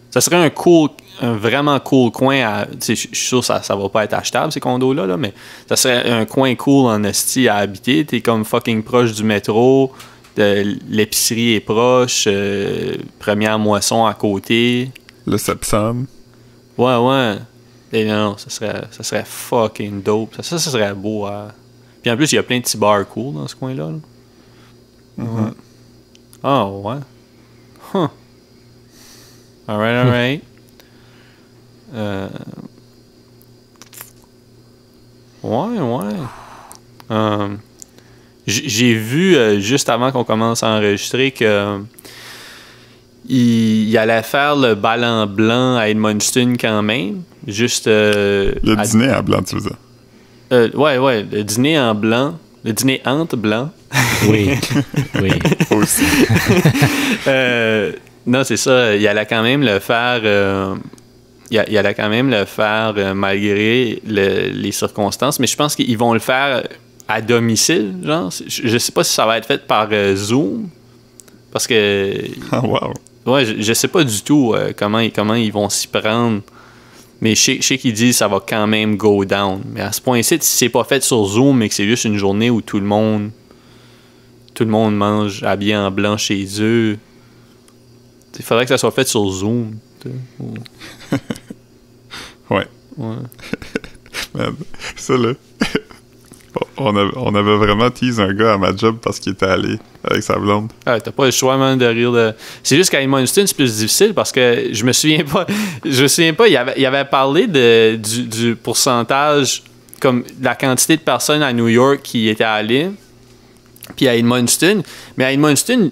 Speaker 2: Ça serait un vraiment cool coin. Je suis sûr que ça va pas être achetable, ces condos-là, là, mais ça serait un coin cool en esti à habiter. T'es comme fucking proche du métro, l'épicerie est proche, première moisson à côté.
Speaker 1: Le Sepsam.
Speaker 2: Ouais. Et non, ça serait fucking dope. Ça serait beau. Puis en plus, il y a plein de petits bars cool dans ce coin-là. Là.
Speaker 1: Mm-hmm.
Speaker 2: Ah, ouais. Huh. Alright. Ouais. J'ai vu, juste avant qu'on commence à enregistrer, que il allait faire le ballon blanc à Edmundston quand même. Juste...
Speaker 1: le dîner à blanc, tu veux dire?
Speaker 2: Ouais, le dîner en blanc. Le dîner entre blanc.
Speaker 3: Oui.
Speaker 1: Aussi.
Speaker 2: Non, c'est ça. Il allait quand même le faire... il allait quand même le faire malgré les circonstances. Mais je pense qu'ils vont le faire à domicile, genre. Je sais pas si ça va être fait par Zoom. Parce que...
Speaker 1: Ah, wow.
Speaker 2: Ouais, je sais pas du tout comment ils vont s'y prendre. Mais je sais qu'ils disent que ça va quand même go down. Mais à ce point-ci, si c'est pas fait sur Zoom, mais que c'est juste une journée où tout le monde mange habillé en blanc chez eux, il faudrait que ça soit fait sur Zoom.
Speaker 1: Ouais. Ça, là... On avait vraiment teasé un gars à ma job parce qu'il était allé avec sa blonde.
Speaker 2: Ah, t'as pas le choix, man, de rire de... C'est juste qu'à Edmundston, c'est plus difficile parce que je me souviens pas, il avait parlé du pourcentage, comme la quantité de personnes à New York qui étaient allées, puis à Edmundston. Mais à Edmundston,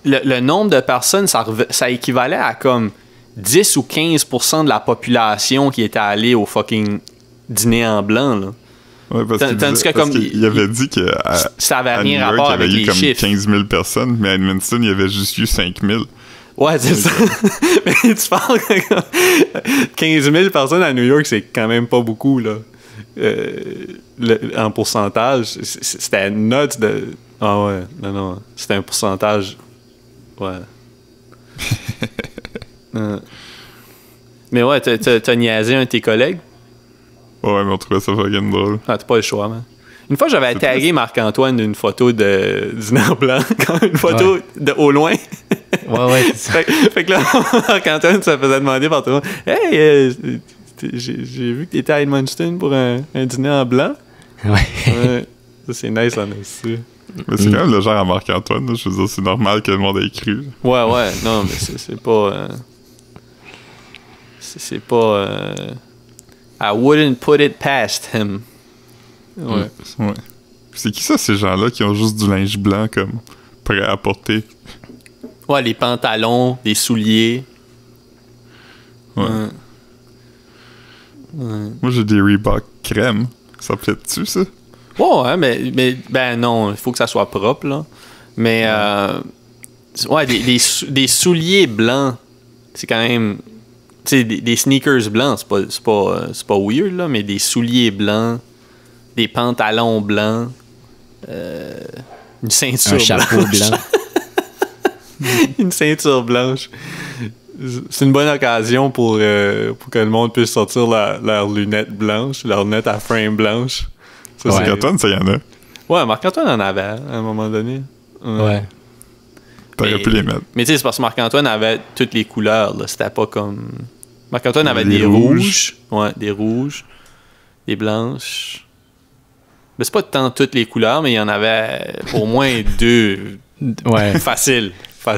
Speaker 2: le nombre de personnes, ça équivalait à comme 10 ou 15% de la population qui était allée au fucking dîner en blanc, là.
Speaker 1: Ouais, il avait dit que
Speaker 2: ça avait rien
Speaker 1: à New York,
Speaker 2: rapport avec les
Speaker 1: comme
Speaker 2: chiffres.
Speaker 1: 15 000 personnes, mais à Edmundston, il y avait juste eu 5 000.
Speaker 2: Ouais, c'est ça. Mais tu parles que 15 000 personnes à New York, c'est quand même pas beaucoup, là. En pourcentage, c'était nuts de... Ah ouais, non, c'était un pourcentage... Ouais. Mais ouais, t'as niaisé un de tes collègues?
Speaker 1: Ouais, mais on trouvait ça fucking drôle.
Speaker 2: Ah, t'as pas le choix, man. Une fois, j'avais tagué Marc-Antoine d'une photo du Nord Blanc, une photo de au loin.
Speaker 3: Ouais, c'est ça.
Speaker 2: fait que là, Marc-Antoine se faisait demander par tout le monde, « Hey, j'ai vu que t'étais à Edmundston pour un dîner en blanc. » Ouais. Ça, c'est nice, en aussi.
Speaker 1: Mais c'est quand même le genre à Marc-Antoine, là. Je veux dire, c'est normal que le monde ait cru.
Speaker 2: Ouais, non, mais c'est pas... c'est pas... I wouldn't put it past him. Ouais.
Speaker 1: C'est qui ça, ces gens-là, qui ont juste du linge blanc, comme, prêt à porter?
Speaker 2: Ouais, les pantalons, des souliers.
Speaker 1: Ouais. Moi, j'ai des Reebok crème. Ça plaît-tu, ça?
Speaker 2: Ouais, mais ben non, il faut que ça soit propre, là. Mais Ouais, des souliers blancs. C'est quand même... Tu sais, des sneakers blancs, c'est pas weird, là, mais des souliers blancs, des pantalons blancs, une ceinture
Speaker 3: un chapeau blanc.
Speaker 2: Une ceinture blanche. C'est une bonne occasion pour que le monde puisse sortir leurs lunettes blanches, leurs lunettes à frame blanche.
Speaker 1: Ça, Marc-Antoine, ça y en a.
Speaker 2: Ouais, Marc-Antoine en avait à un moment donné.
Speaker 3: Ouais.
Speaker 1: T'aurais pu les mettre.
Speaker 2: Mais tu sais, c'est parce que Marc-Antoine avait toutes les couleurs. Là. C'était pas comme... Marc-Antoine avait des rouges. Ouais, des rouges. Des blanches. Mais c'est pas tant toutes les couleurs, mais il y en avait au moins 2.
Speaker 3: Ouais.
Speaker 2: Facile.
Speaker 1: Ouais.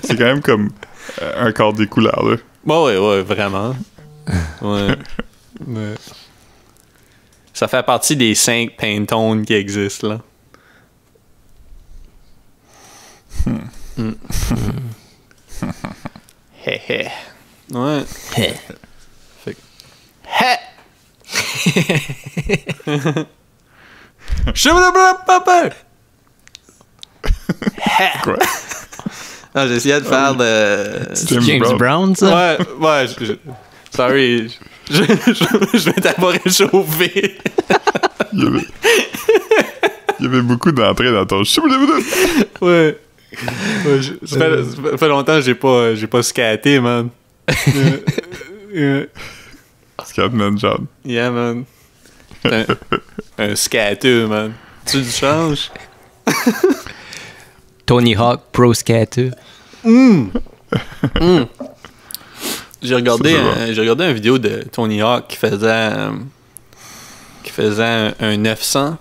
Speaker 1: C'est quand même comme un quart des couleurs, là.
Speaker 2: Ouais, vraiment. Ouais. Ça fait partie des 5 Pantone qui existent, là. Hé hé. Ouais.
Speaker 3: Hé.
Speaker 2: Fait que... Hé! Papa!
Speaker 1: Quoi?
Speaker 2: Non, j'essayais de faire de...
Speaker 3: James Brown, ça?
Speaker 2: Ouais, sorry. Je m'étais pas réchauffé.
Speaker 1: Il y avait beaucoup d'entrées dans ton...
Speaker 2: Ouais. Ça fait longtemps que j'ai pas skaté, man.
Speaker 1: Scatman John.
Speaker 2: Yeah, man. Un skater, man. Tu du change?
Speaker 3: Tony Hawk, Pro Skater.
Speaker 2: J'ai regardé une vidéo de Tony Hawk qui faisait un 900.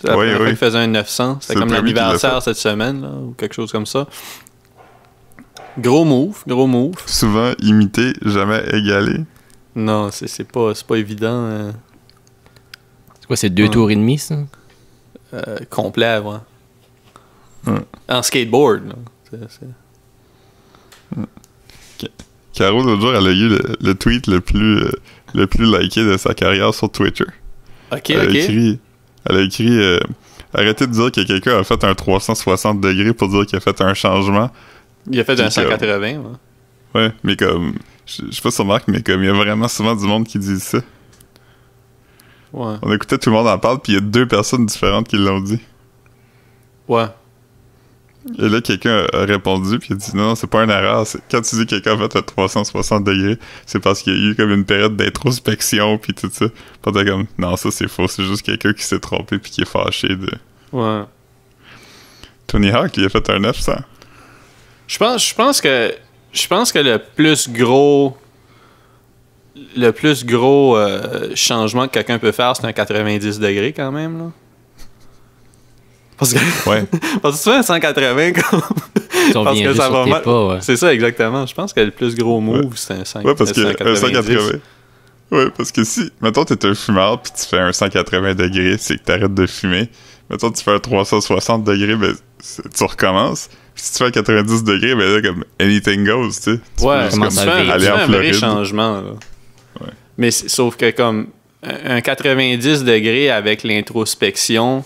Speaker 2: C'est la première fois qu'il faisait un 900. C'était comme l'anniversaire cette semaine, là, ou quelque chose comme ça. Gros move.
Speaker 1: Souvent imité, jamais égalé.
Speaker 2: Non, c'est pas évident.
Speaker 3: C'est quoi, c'est 2 tours et demi, ça?
Speaker 2: Complet, ouais. En skateboard, là.
Speaker 1: Caro, l'autre jour, elle a eu le tweet le plus liké de sa carrière sur Twitter.
Speaker 2: Ok.
Speaker 1: Elle a écrit arrêtez de dire que quelqu'un a fait un 360 degrés pour dire qu'il a fait un changement.
Speaker 2: Il a fait un 180, ouais.
Speaker 1: Ouais, mais comme... Je sais pas si tu remarques, mais comme il y a vraiment souvent du monde qui dit ça.
Speaker 2: Ouais.
Speaker 1: On écoutait tout le monde en parle, puis il y a 2 personnes différentes qui l'ont dit.
Speaker 2: Ouais.
Speaker 1: Et là, quelqu'un a répondu, puis il a dit non, c'est pas une erreur. Quand tu dis que quelqu'un a fait un 360 degrés, c'est parce qu'il y a eu comme une période d'introspection, puis tout ça. Puis t'es comme, non, ça c'est faux, c'est juste quelqu'un qui s'est trompé, puis qui est fâché de.
Speaker 2: Ouais.
Speaker 1: Tony Hawk, il a fait un 900.
Speaker 2: Je pense que le plus gros changement que quelqu'un peut faire, c'est un 90 degrés quand même, là. Parce que,
Speaker 1: ouais.
Speaker 2: Parce que tu fais un 180 comme...
Speaker 3: parce que ça va mal. Pas, ouais.
Speaker 2: C'est ça, exactement. Je pense que le plus gros move, c'est un 180.
Speaker 1: Ouais, parce que un 180. Ouais, parce que si, mettons, t'es un fumeur, puis tu fais un 180 degrés, c'est que t'arrêtes de fumer. Mettons, tu fais un 360 degrés, ben, tu recommences. Puis si tu fais un 90 degrés, ben là, comme anything goes, tu sais.
Speaker 2: Ouais, tu fais un vrai changement, là.
Speaker 1: Ouais.
Speaker 2: Mais sauf que, comme, un 90 degrés avec l'introspection,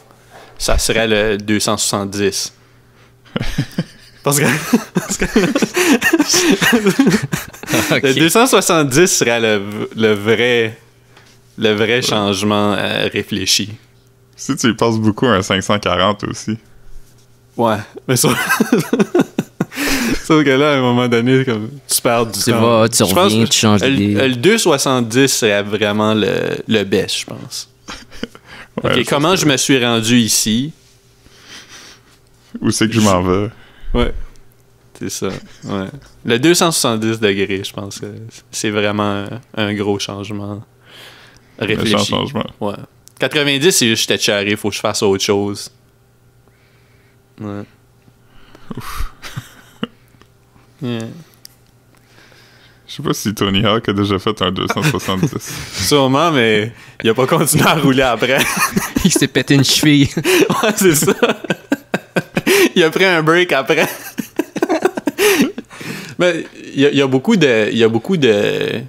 Speaker 2: ça serait le 270. Parce que okay. Le 270 serait le vrai changement réfléchi.
Speaker 1: Si tu y passes beaucoup, un 540 aussi.
Speaker 2: Ouais, mais sauf que là, à un moment donné, comme, tu perds du temps.
Speaker 3: Tu reviens, tu changes d'idée.
Speaker 2: Le 270 serait vraiment le best, je pense. Ouais, ok, comment je me suis rendu ici?
Speaker 1: Où c'est que je m'en vais?
Speaker 2: Ouais, c'est ça. Ouais. Le 270 degrés, je pense que c'est vraiment un gros changement réfléchi.
Speaker 1: Un changement.
Speaker 2: Ouais. 90, c'est juste j'étais charré, il faut que je fasse autre chose. Ouais. Yeah.
Speaker 1: Je sais pas si Tony Hawk a déjà fait un 270.
Speaker 2: Sûrement, mais il a pas continué à rouler après.
Speaker 3: Il s'est pété une cheville.
Speaker 2: Ouais, c'est ça. Il a pris un break après. Mais il y a beaucoup de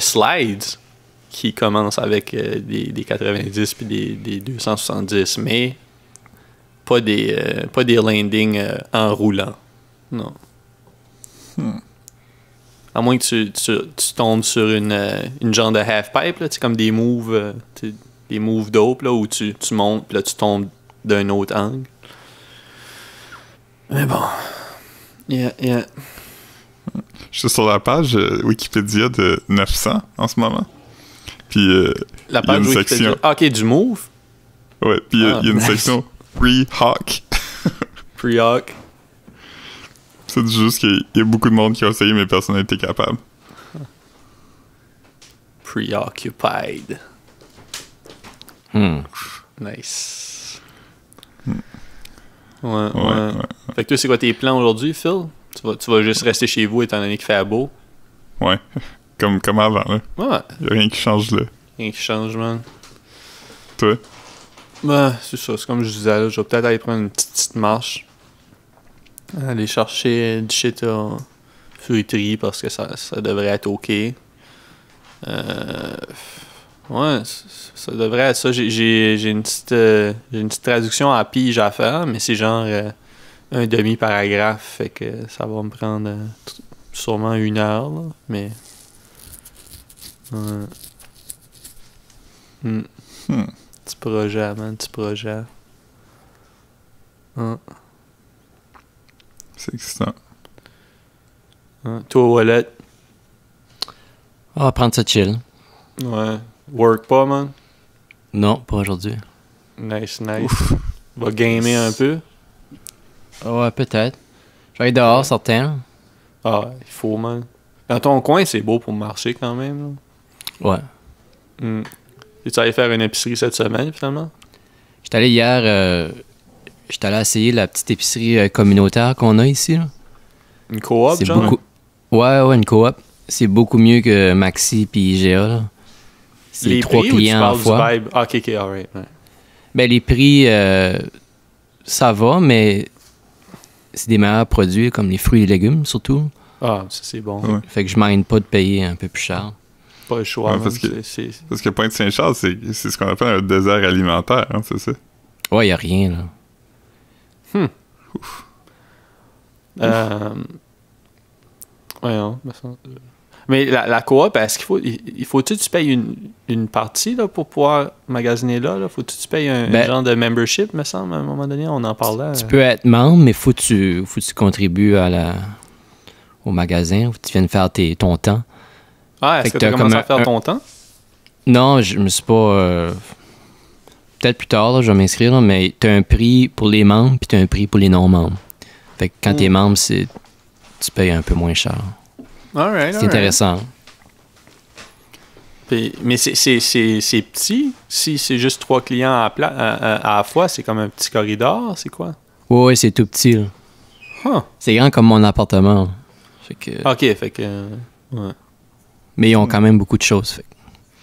Speaker 2: slides qui commencent avec des 90 puis des 270, mais pas des landings en roulant. Non. À moins que tu tombes sur une genre de half-pipe, là, comme des moves dope, là, où tu montes, puis là, tu tombes d'un autre angle. Mais bon. Yeah.
Speaker 1: Je suis sur la page Wikipédia de 900 en ce moment. Puis
Speaker 2: la page
Speaker 1: il y a une section...
Speaker 2: OK, du move?
Speaker 1: Ouais, puis il y a une section Pre-Hawk.
Speaker 2: Pre-Hawk.
Speaker 1: C'est juste qu'il y a beaucoup de monde qui a essayé, mais personne n'a été capable.
Speaker 2: Preoccupied. Nice. Ouais. Fait que toi, c'est quoi tes plans aujourd'hui, Phil? Tu vas juste rester chez vous étant donné qu'il fait beau?
Speaker 1: Ouais. Comme avant, là.
Speaker 2: Ouais.
Speaker 1: Il n'y a rien qui change, là.
Speaker 2: Rien qui change, man.
Speaker 1: Toi?
Speaker 2: Ben, c'est ça. C'est comme je disais, là. Je vais peut-être aller prendre une petite marche. Aller chercher du shit en fruiterie parce que ça devrait être OK. Ouais, ça devrait être ça. J'ai une petite traduction à pige à faire, mais c'est genre un demi-paragraphe, fait que ça va me prendre sûrement 1 heure, là, mais... Petit projet, man, petit projet.
Speaker 1: C'est excitant.
Speaker 2: Toi, Wallet?
Speaker 3: On va prendre ça chill.
Speaker 2: Ouais. Work pas, man?
Speaker 3: Non, pas aujourd'hui.
Speaker 2: Nice. Va gamer un peu?
Speaker 3: Ouais, peut-être. Je vais aller dehors, certain.
Speaker 2: Ah, il faut, man. Dans ton coin, c'est beau pour marcher quand même,
Speaker 3: là.
Speaker 2: Ouais. Es-tu allé faire une épicerie cette semaine, finalement?
Speaker 3: J'étais allé hier... J'étais allé essayer la petite épicerie communautaire qu'on a ici, là.
Speaker 2: Une coop, genre?
Speaker 3: Beaucoup... Ouais, une coop. C'est beaucoup mieux que Maxi puis IGA, là. C'est
Speaker 2: les
Speaker 3: 3
Speaker 2: prix
Speaker 3: clients
Speaker 2: ou
Speaker 3: en
Speaker 2: tu
Speaker 3: fois.
Speaker 2: parles du vibe? OK, alright. Ouais.
Speaker 3: Ben, les prix, ça va, mais c'est des meilleurs produits, comme les fruits et légumes, surtout.
Speaker 2: Ah, ça, c'est bon.
Speaker 1: Ouais.
Speaker 3: Fait que je m'aide pas de payer un peu plus cher.
Speaker 2: Pas le choix,
Speaker 1: ouais, parce que Pointe-Saint-Charles, c'est ce qu'on appelle un désert alimentaire, hein, c'est ça?
Speaker 3: Ouais, y a rien, là.
Speaker 1: Ouf.
Speaker 2: Ouais, non. Mais la coop, est-ce qu'il faut-tu que tu payes une partie là, pour pouvoir magasiner là? Faut-tu que tu payes un genre de membership, me semble, à un moment donné? On en parlait.
Speaker 3: Tu peux être membre, mais faut que tu contribues au magasin. Faut que tu viennes faire ton temps.
Speaker 2: Ah, est-ce que tu as commencé à faire ton temps?
Speaker 3: Non, je me suis pas... Peut-être plus tard, là, je vais m'inscrire, là, mais tu as un prix pour les membres puis tu as un prix pour les non-membres. Fait que quand tu es membre, tu payes un peu moins cher. C'est intéressant.
Speaker 2: Puis, mais c'est petit? Si c'est juste 3 clients à la fois, c'est comme un petit corridor? C'est quoi?
Speaker 3: Oui, c'est tout petit. Là. C'est grand comme mon appartement. Fait que...
Speaker 2: OK, fait que... ouais.
Speaker 3: Mais ils ont quand même beaucoup de choses. Fait.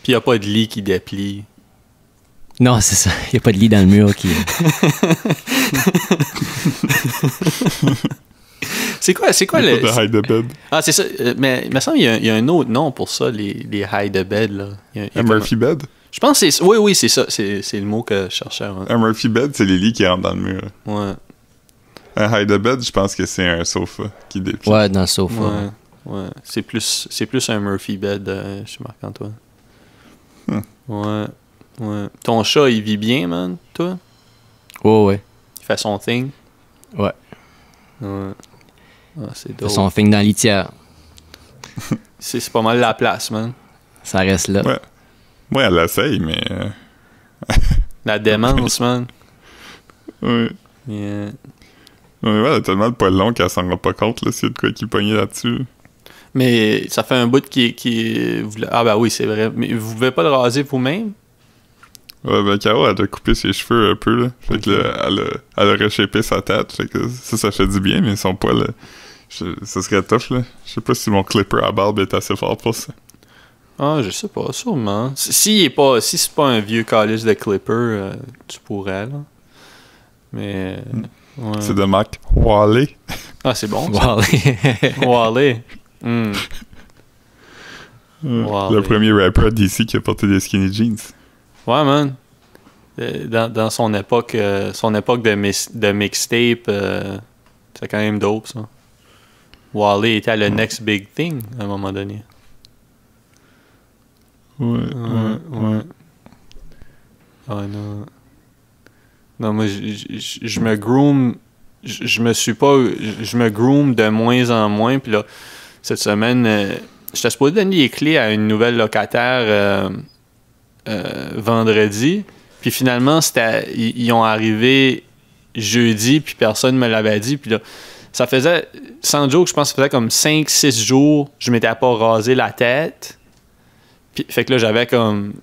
Speaker 2: Puis il n'y a pas de lit qui déplie.
Speaker 3: Non, c'est ça. Il n'y a pas de lit dans le mur qui...
Speaker 2: C'est quoi le...
Speaker 1: Pas de hide-a-bed.
Speaker 2: Ah, c'est ça. Mais il me semble qu'il y a un autre nom pour ça, les hide-a-bed, là.
Speaker 1: Un Murphy bed?
Speaker 2: Je pense que c'est... Oui, c'est ça. C'est le mot que je cherchais. Ouais.
Speaker 1: Un Murphy bed, c'est les lits qui rentrent dans le mur.
Speaker 2: Ouais.
Speaker 1: Un hide-a-bed, je pense que c'est un sofa qui déplie.
Speaker 3: Ouais, dans le sofa.
Speaker 2: Ouais. C'est plus un Murphy bed chez Marc-Antoine. Ouais. Ton chat, il vit bien, man, toi?
Speaker 3: Ouais.
Speaker 2: Il fait son thing?
Speaker 3: Ouais.
Speaker 2: Ah, c'est
Speaker 3: Il
Speaker 2: dope.
Speaker 3: fait son thing dans la litière.
Speaker 2: C'est pas mal la place, man.
Speaker 3: Ça reste là.
Speaker 1: Ouais. Moi, elle l'essaye, mais...
Speaker 2: La démence, man.
Speaker 1: Ouais.
Speaker 2: Yeah.
Speaker 1: Ouais, elle a tellement de poils longs qu'elle s'en rend pas compte, là, s'il y a de quoi qui pognait là-dessus.
Speaker 2: Mais ça fait un bout qui... Ah ben oui, c'est vrai. Mais vous pouvez pas le raser vous-même?
Speaker 1: Ouais, ben Caro, elle a coupé ses cheveux un peu, là. Fait que là, elle a reshapé sa tête. Fait que ça fait du bien, mais son poil, ça serait tough, là. Je sais pas si mon clipper à barbe est assez fort pour ça.
Speaker 2: Ah, je sais pas, sûrement. Si c'est pas un vieux calice de clipper, tu pourrais, là. Mais... Ouais.
Speaker 1: C'est de Mac Wally.
Speaker 2: Ah, c'est bon,
Speaker 3: ça.
Speaker 2: Wally.
Speaker 1: Le premier rapper d'ici qui a porté des skinny jeans.
Speaker 2: Ouais, man. dans son époque de mixtape, c'est quand même dope, ça. Wally était à le next big thing, à un moment donné.
Speaker 1: Ouais.
Speaker 2: Ah non. Non, moi, je me groom... Je me groom de moins en moins, puis là, cette semaine, j'étais supposé donner les clés à une nouvelle locataire vendredi, puis finalement, ils ont arrivé jeudi, puis personne me l'avait dit, puis là, ça faisait, sans joke, je pense que ça faisait comme 5-6 jours, je m'étais pas rasé la tête, puis fait que là, j'avais comme,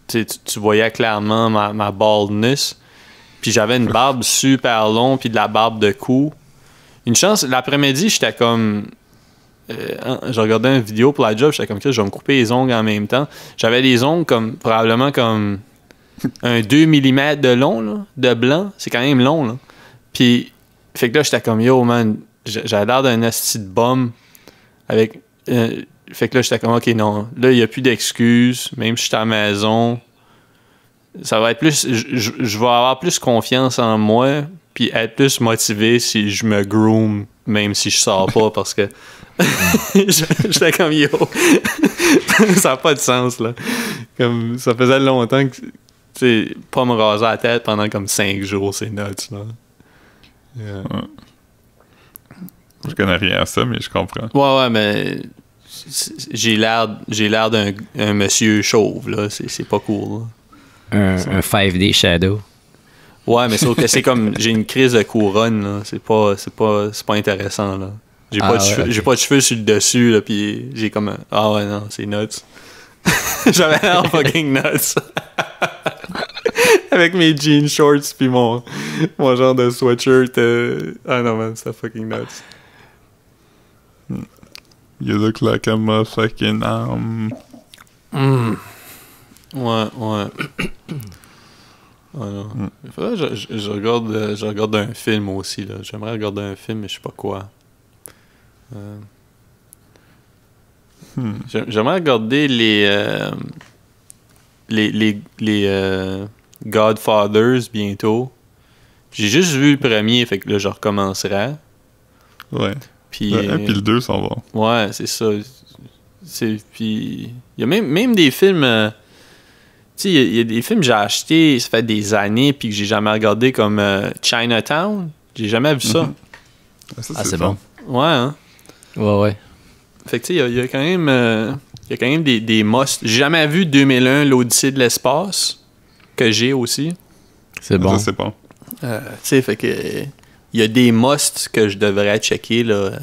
Speaker 2: tu voyais clairement ma baldness, puis j'avais une barbe super longue, puis de la barbe de cou. Une chance, l'après-midi, j'étais comme... je regardais une vidéo pour la job, j'étais comme ça, je vais me couper les ongles en même temps. J'avais les ongles comme probablement comme un 2 mm de long, là, de blanc. C'est quand même long, là. Puis, fait que là, j'étais comme, yo, man, j'avais l'air d'un asti de bum avec... fait que là, j'étais comme, OK, non, là, il n'y a plus d'excuses, même si je suis à la maison... Ça va être plus... Je vais avoir plus confiance en moi puis être plus motivé si je me groom, même si je sors pas, parce que j'étais comme yo. Ça n'a pas de sens, là. Comme, ça faisait longtemps que... Tu sais, pas me raser la tête pendant comme 5 jours, c'est nuts, là. Yeah.
Speaker 1: Ouais. Je connais rien à ça, mais je comprends.
Speaker 2: Ouais, mais... J'ai l'air d'un monsieur chauve, là. C'est pas cool, là.
Speaker 3: Un 5D Shadow.
Speaker 2: Ouais, mais sauf que c'est comme... J'ai une crise de couronne, là. C'est pas intéressant, là. J'ai pas de cheveux sur le dessus, là, pis j'ai comme... Ah ouais, non, c'est nuts. J'avais l'air fucking nuts. Avec mes jeans shorts pis mon genre de sweatshirt. Ah non, man, c'était fucking nuts.
Speaker 1: You look like a motherfucking...
Speaker 2: Ouais. Oh non. Il faudrait que je regarde un film aussi, là. J'aimerais regarder un film, mais je sais pas quoi. J'aimerais regarder les Godfathers bientôt. J'ai juste vu le premier, fait que là, je recommencerai.
Speaker 1: Ouais.
Speaker 2: Puis,
Speaker 1: le 1 puis le 2 sont bons.
Speaker 2: Ouais, c'est ça. Puis... Il y a même des films... tu sais, il y a des films que j'ai achetés, ça fait des années, puis que j'ai jamais regardé, comme Chinatown. J'ai jamais vu ça.
Speaker 3: Ça, c'est bon.
Speaker 2: Ouais, hein?
Speaker 3: Ouais.
Speaker 2: Fait que tu sais, il y a quand même... il y a quand même des musts. J'ai jamais vu 2001, l'Odyssée de l'espace, que j'ai aussi.
Speaker 3: C'est bon.
Speaker 1: Ça, c'est bon.
Speaker 2: Tu sais, fait que... Il y a des musts que je devrais checker, là,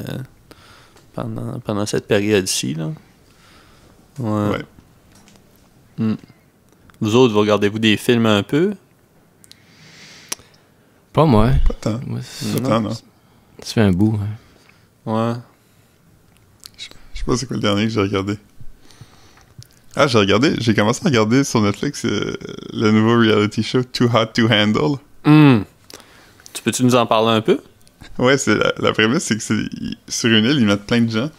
Speaker 2: pendant cette période-ci, là. Ouais. Vous autres, vous regardez-vous des films un peu?
Speaker 3: Pas moi.
Speaker 1: Pas tant.
Speaker 3: Moi,
Speaker 1: Pas tant, non.
Speaker 3: Ça fait un bout. Hein.
Speaker 2: Ouais.
Speaker 1: Je sais pas c'est quoi le dernier que j'ai regardé. Ah, j'ai commencé à regarder sur Netflix le nouveau reality show Too Hot to Handle.
Speaker 2: Tu peux-tu nous en parler un peu?
Speaker 1: Ouais, c'est la prémisse, c'est que sur une île, ils mettent plein de gens.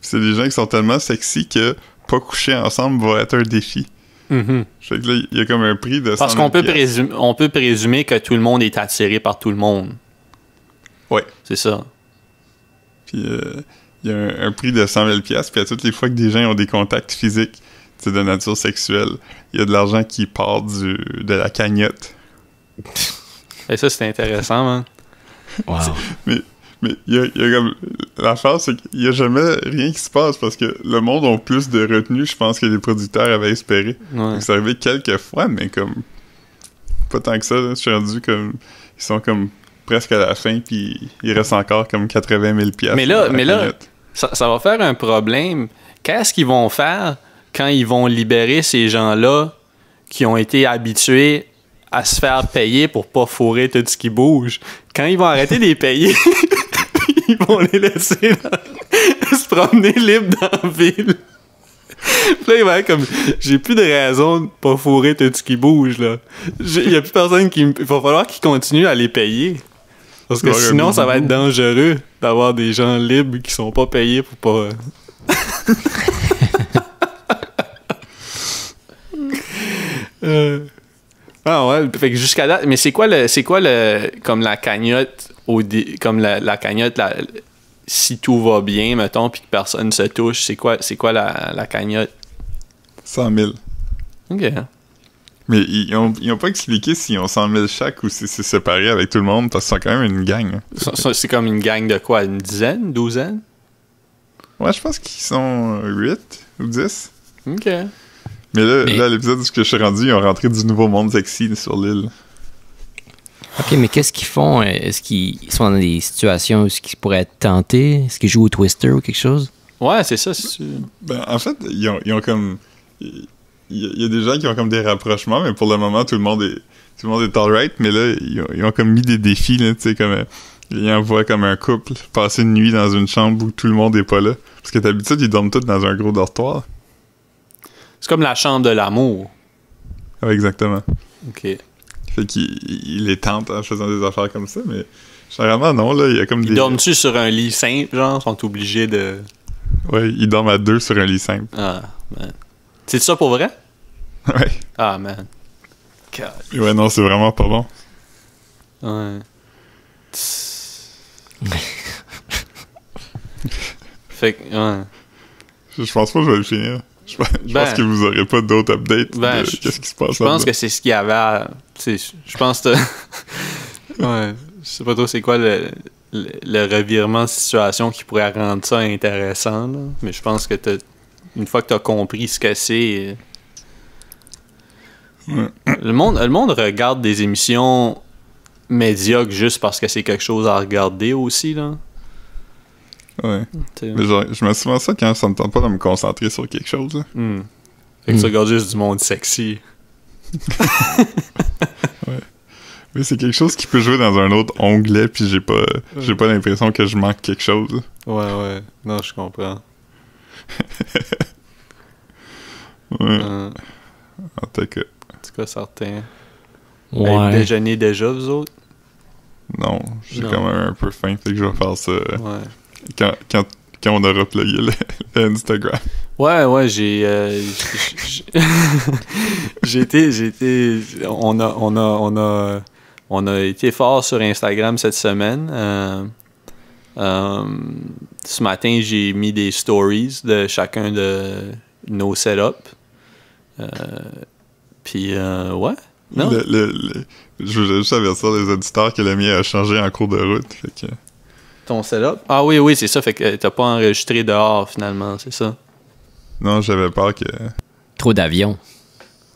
Speaker 1: C'est des gens qui sont tellement sexy que pas coucher ensemble va être un défi. Fait que là, il y a comme un prix de 100 000
Speaker 2: Parce qu'on peut présumer que tout le monde est attiré par tout le monde.
Speaker 1: Ouais.
Speaker 2: C'est ça.
Speaker 1: Puis il y a un prix de 100 000 puis à toutes les fois que des gens ont des contacts physiques de nature sexuelle, il y a de l'argent qui part de la cagnotte.
Speaker 2: Et ça, c'est intéressant, man.
Speaker 3: Wow.
Speaker 1: Mais il y a comme... L'affaire, c'est qu'il y a jamais rien qui se passe parce que le monde a plus de retenue, je pense, que les producteurs avaient espéré.
Speaker 2: Ouais.
Speaker 1: Donc, c'est arrivé quelques fois, mais comme... Pas tant que ça, là. Je suis rendu comme... Ils sont comme presque à la fin, puis il reste encore comme 80 000 $.
Speaker 2: Mais là, ça va faire un problème. Qu'est-ce qu'ils vont faire quand ils vont libérer ces gens-là qui ont été habitués à se faire payer pour pas fourrer tout ce qui bouge? Quand ils vont arrêter de les payer, ils vont les laisser se promener libres dans la ville. Puis là, il va être comme... J'ai plus de raison de pas fourrer tout ce qui bouge, là. Il y a plus personne qui... Il va falloir qu'ils continuent à les payer. Parce que sinon, ça va être dangereux d'avoir des gens libres qui sont pas payés pour pas... Ah ouais, fait que jusqu'à date, mais c'est quoi le comme la cagnotte comme la cagnotte si tout va bien, mettons, puis que personne se touche, c'est quoi la cagnotte?
Speaker 1: 100 000.
Speaker 2: OK.
Speaker 1: Mais ils ont pas expliqué s'ils ont 100 000 chaque ou si c'est séparé avec tout le monde, parce qu'ils sont quand même une gang. Hein.
Speaker 2: C'est comme une gang de quoi? Une dizaine? Douzaine?
Speaker 1: Ouais, je pense qu'ils sont 8 ou 10.
Speaker 2: OK.
Speaker 1: Mais là, à l'épisode où je suis rendu, ils ont rentré du nouveau monde sexy sur l'île.
Speaker 3: OK, mais qu'est-ce qu'ils font? Est-ce qu'ils sont dans des situations où ils pourraient être tentés? Est-ce qu'ils jouent au Twister ou quelque chose?
Speaker 2: Ouais, c'est ça. C'est...
Speaker 1: Ben, en fait, ils ont comme... Il y a des gens qui ont comme des rapprochements, mais pour le moment, tout le monde est alright. Mais là, ils ont comme mis des défis, là, tu sais, comme... Ils envoient comme un couple passer une nuit dans une chambre où tout le monde est pas là. Parce que d'habitude, ils dorment tous dans un gros dortoir.
Speaker 2: C'est comme la chambre de l'amour.
Speaker 1: Ouais, exactement.
Speaker 2: OK.
Speaker 1: Fait qu'ils les tentent en faisant des affaires comme ça, mais généralement, non, là, il y a comme
Speaker 2: Ils dorment-tu sur un lit simple, genre? Sont obligés de...
Speaker 1: Ouais, ils dorment à 2 sur un lit simple.
Speaker 2: Ah, man. C'est ça pour vrai?
Speaker 1: Ouais.
Speaker 2: Ah, man. God.
Speaker 1: Ouais, non, c'est vraiment pas bon.
Speaker 2: Ouais. Fait que, ouais.
Speaker 1: Je pense pas que je vais le finir. Je pense que vous aurez pas d'autres updates de qu'est-ce qui se passe.
Speaker 2: Je pense que c'est ce qu'il y avait à... Je pense que... ouais. Je sais pas trop c'est quoi le revirement de situation qui pourrait rendre ça intéressant, là. Mais je pense que une fois que t'as compris ce que c'est...
Speaker 1: Ouais.
Speaker 2: Le monde regarde des émissions médiocres juste parce que c'est quelque chose à regarder aussi, là.
Speaker 1: Ouais. Mais genre, je me souviens ça quand ça me tente pas de me concentrer sur quelque chose. Là.
Speaker 2: Fait que tu regardes juste du monde sexy.
Speaker 1: Ouais. Mais c'est quelque chose qui peut jouer dans un autre onglet, puis j'ai pas l'impression que je manque quelque chose. Là.
Speaker 2: Ouais. Non, je comprends.
Speaker 1: Ouais. En tout cas.
Speaker 2: En tout cas, certain.
Speaker 3: Ouais.
Speaker 2: Déjeuner déjà, vous autres?
Speaker 1: Non, j'ai
Speaker 2: Non.
Speaker 1: quand même un peu faim, fait que je vais faire ça
Speaker 2: Ouais.
Speaker 1: quand on aura plugué le Instagram.
Speaker 2: Ouais, j'ai été on a été fort sur Instagram cette semaine. Ce matin, j'ai mis des stories de chacun de nos setups. Puis ouais. Non.
Speaker 1: Je voulais juste avertir les auditeurs que le mien a changé en cours de route. Fait que...
Speaker 2: Ton setup? Ah oui, c'est ça. Fait que t'as pas enregistré dehors, finalement, c'est ça?
Speaker 1: Non, j'avais peur que...
Speaker 3: Trop d'avions.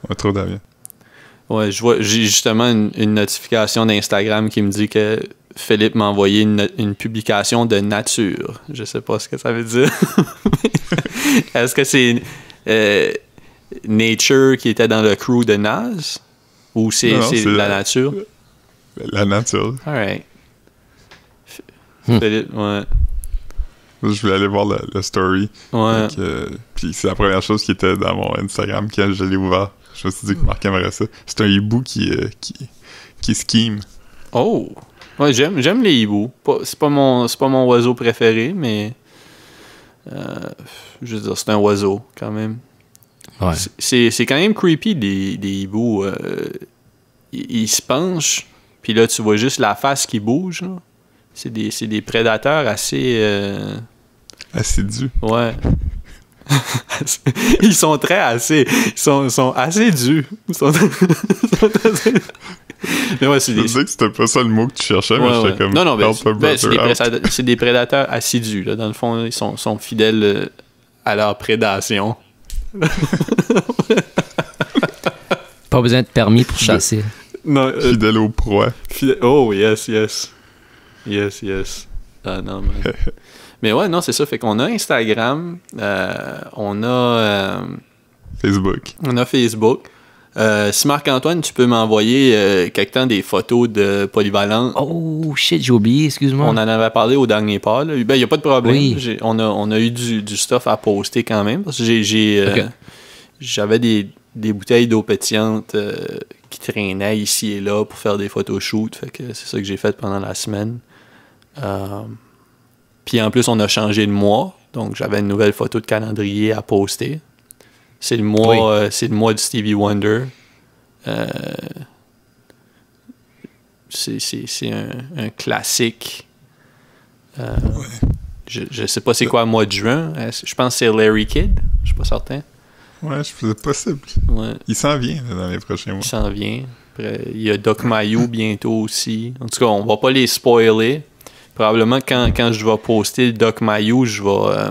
Speaker 1: Ouais, trop d'avions.
Speaker 2: Ouais, j'ai justement une notification d'Instagram qui me dit que Philippe m'a envoyé une publication de nature. Je sais pas ce que ça veut dire. Est-ce que c'est Nature qui était dans le crew de Naz? Ou c'est la nature?
Speaker 1: La nature.
Speaker 2: Alright. Philippe, ouais.
Speaker 1: Je voulais aller voir le story.
Speaker 2: Ouais.
Speaker 1: Puis c'est la première chose qui était dans mon Instagram quand je l'ai ouvert. Je me suis dit que Marc aimerait ça. C'est un hibou qui scheme.
Speaker 2: Oh! Ouais, j'aime les hiboux. C'est pas mon oiseau préféré, mais... je veux dire, c'est un oiseau, quand même.
Speaker 3: Ouais.
Speaker 2: C'est quand même creepy, des hiboux. Ils se penchent, puis là, tu vois juste la face qui bouge, là. C'est des prédateurs assez...
Speaker 1: Assidus.
Speaker 2: Ouais. Ils sont très assez... Ils sont assez durs. Ils sont assez... Mais ouais,
Speaker 1: Je disais que c'était pas ça le mot que tu cherchais, mais j'étais comme...
Speaker 2: Non, ben,
Speaker 1: help a brother out.
Speaker 2: c'est des prédateurs assidus, là. Dans le fond, ils sont fidèles à leur prédation.
Speaker 3: Pas besoin de permis pour chasser.
Speaker 2: Non,
Speaker 1: Fidèle aux proies.
Speaker 2: Oh, yes. Ah non, man. Mais ouais, non, c'est ça. Fait qu'on a Instagram, on a Facebook. Si Marc-Antoine, tu peux m'envoyer quelque temps des photos de Polyvalent.
Speaker 3: Oh shit, j'ai oublié, excuse-moi.
Speaker 2: On en avait parlé au dernier pas. Là. Ben, il n'y a pas de problème.
Speaker 3: Oui.
Speaker 2: On a eu du stuff à poster quand même. Parce que j'avais des bouteilles d'eau pétillante qui traînaient ici et là pour faire des photoshoots. Fait que c'est ça que j'ai fait pendant la semaine. Puis en plus, on a changé de mois. Donc, j'avais une nouvelle photo de calendrier à poster. C'est le mois du Stevie Wonder. c'est un classique. Je sais pas c'est quoi le mois de juin. Je pense que c'est Larry Kidd. Je suis pas certain.
Speaker 1: Ouais, c'est possible.
Speaker 2: Ouais.
Speaker 1: Il s'en vient là, dans les prochains mois.
Speaker 2: Il s'en vient. Après, il y a Doc Mayou bientôt aussi. En tout cas, on va pas les spoiler. Probablement quand je vais poster Doc Mayou, je vais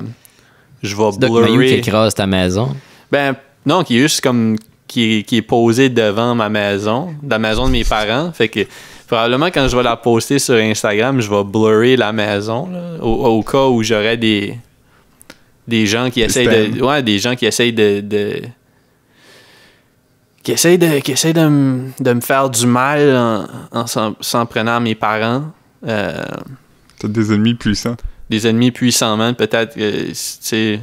Speaker 2: blurrer.
Speaker 3: Doc Mayou qui écrase ta maison.
Speaker 2: Ben non, qui est juste comme qui est posé devant ma maison, la maison de mes parents. Fait que probablement quand je vais la poster sur Instagram, je vais blurrer la maison là, au cas où j'aurais des gens qui essayent des gens qui essayent qui essayent de me faire du mal en s'en prenant à mes parents.
Speaker 1: Peut-être des ennemis puissants.
Speaker 2: Des ennemis puissants, man. Peut-être que, tu sais,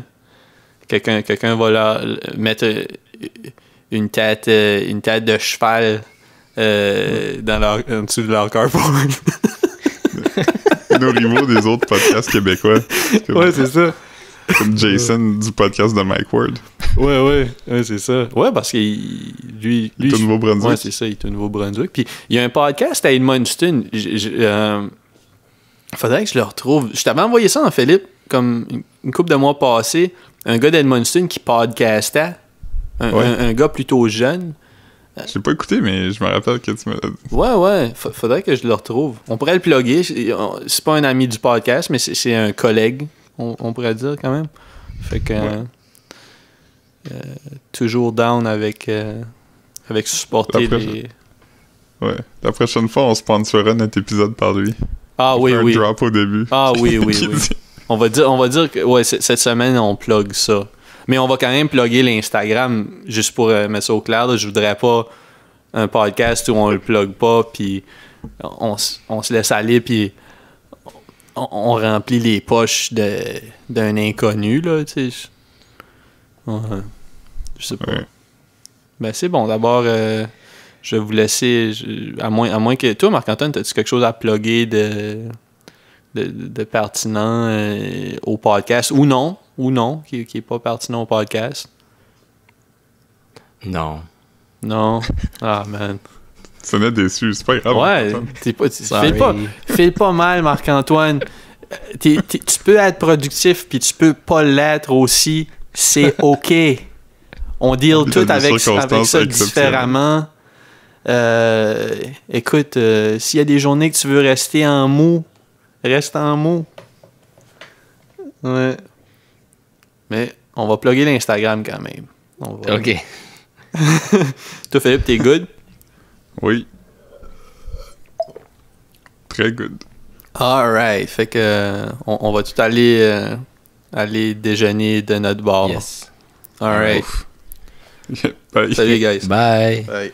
Speaker 2: quelqu'un va leur mettre une tête de cheval en dessous de leur carport.
Speaker 1: Nos rivaux des autres podcasts québécois.
Speaker 2: Ouais, c'est ça.
Speaker 1: Comme Jason du podcast de Mike Ward.
Speaker 2: Ouais, c'est ça. Ouais, parce que lui
Speaker 1: il est au Nouveau-Brunswick.
Speaker 2: Ouais, c'est ça, il est au Nouveau-Brunswick. Puis il y a un podcast à Edmundston. Faudrait que je le retrouve. Je t'avais envoyé ça en Philippe, comme une couple de mois passés. Un gars d'Edmundston qui podcastait. Un gars plutôt jeune.
Speaker 1: J'ai pas écouté, mais je me rappelle que tu m'as dit.
Speaker 2: Ouais. Faudrait que je le retrouve. On pourrait le plugger. C'est pas un ami du podcast, mais c'est un collègue, on pourrait dire quand même. Fait que... toujours down avec supporter les...
Speaker 1: Ouais. La prochaine fois, on sponsorera notre épisode par lui.
Speaker 2: Ah oui.
Speaker 1: Un drop au début.
Speaker 2: Ah oui. On va dire que cette semaine, on plug ça. Mais on va quand même plugger l'Instagram, juste pour mettre ça au clair. Là. Je voudrais pas un podcast où on le plug pas, puis on se laisse aller, puis on remplit les poches d'un inconnu, là, tu sais. Je sais pas. Ouais. Ben c'est bon, d'abord, je vais vous laisser, à moins que... Toi, Marc-Antoine, as-tu quelque chose à plugger de pertinent au podcast, ou non, qui est pas pertinent au podcast?
Speaker 3: Non.
Speaker 2: Ah, man.
Speaker 1: Tu sonnais déçu, c'est pas grave.
Speaker 2: Ouais, file pas mal, Marc-Antoine. Tu peux être productif, puis tu peux pas l'être aussi. C'est OK. On deal tout avec ça différemment. Écoute, s'il y a des journées que tu veux rester en mou, reste en mou. Ouais. Mais on va plugger l'Instagram quand même.
Speaker 3: OK.
Speaker 2: Toi, Philippe, t'es good?
Speaker 1: Oui. Très good.
Speaker 2: Alright. Fait que on va tout aller déjeuner de notre bar.
Speaker 3: Yes.
Speaker 2: Alright.
Speaker 1: Bye.
Speaker 2: Salut, guys.
Speaker 3: Bye.
Speaker 2: Bye.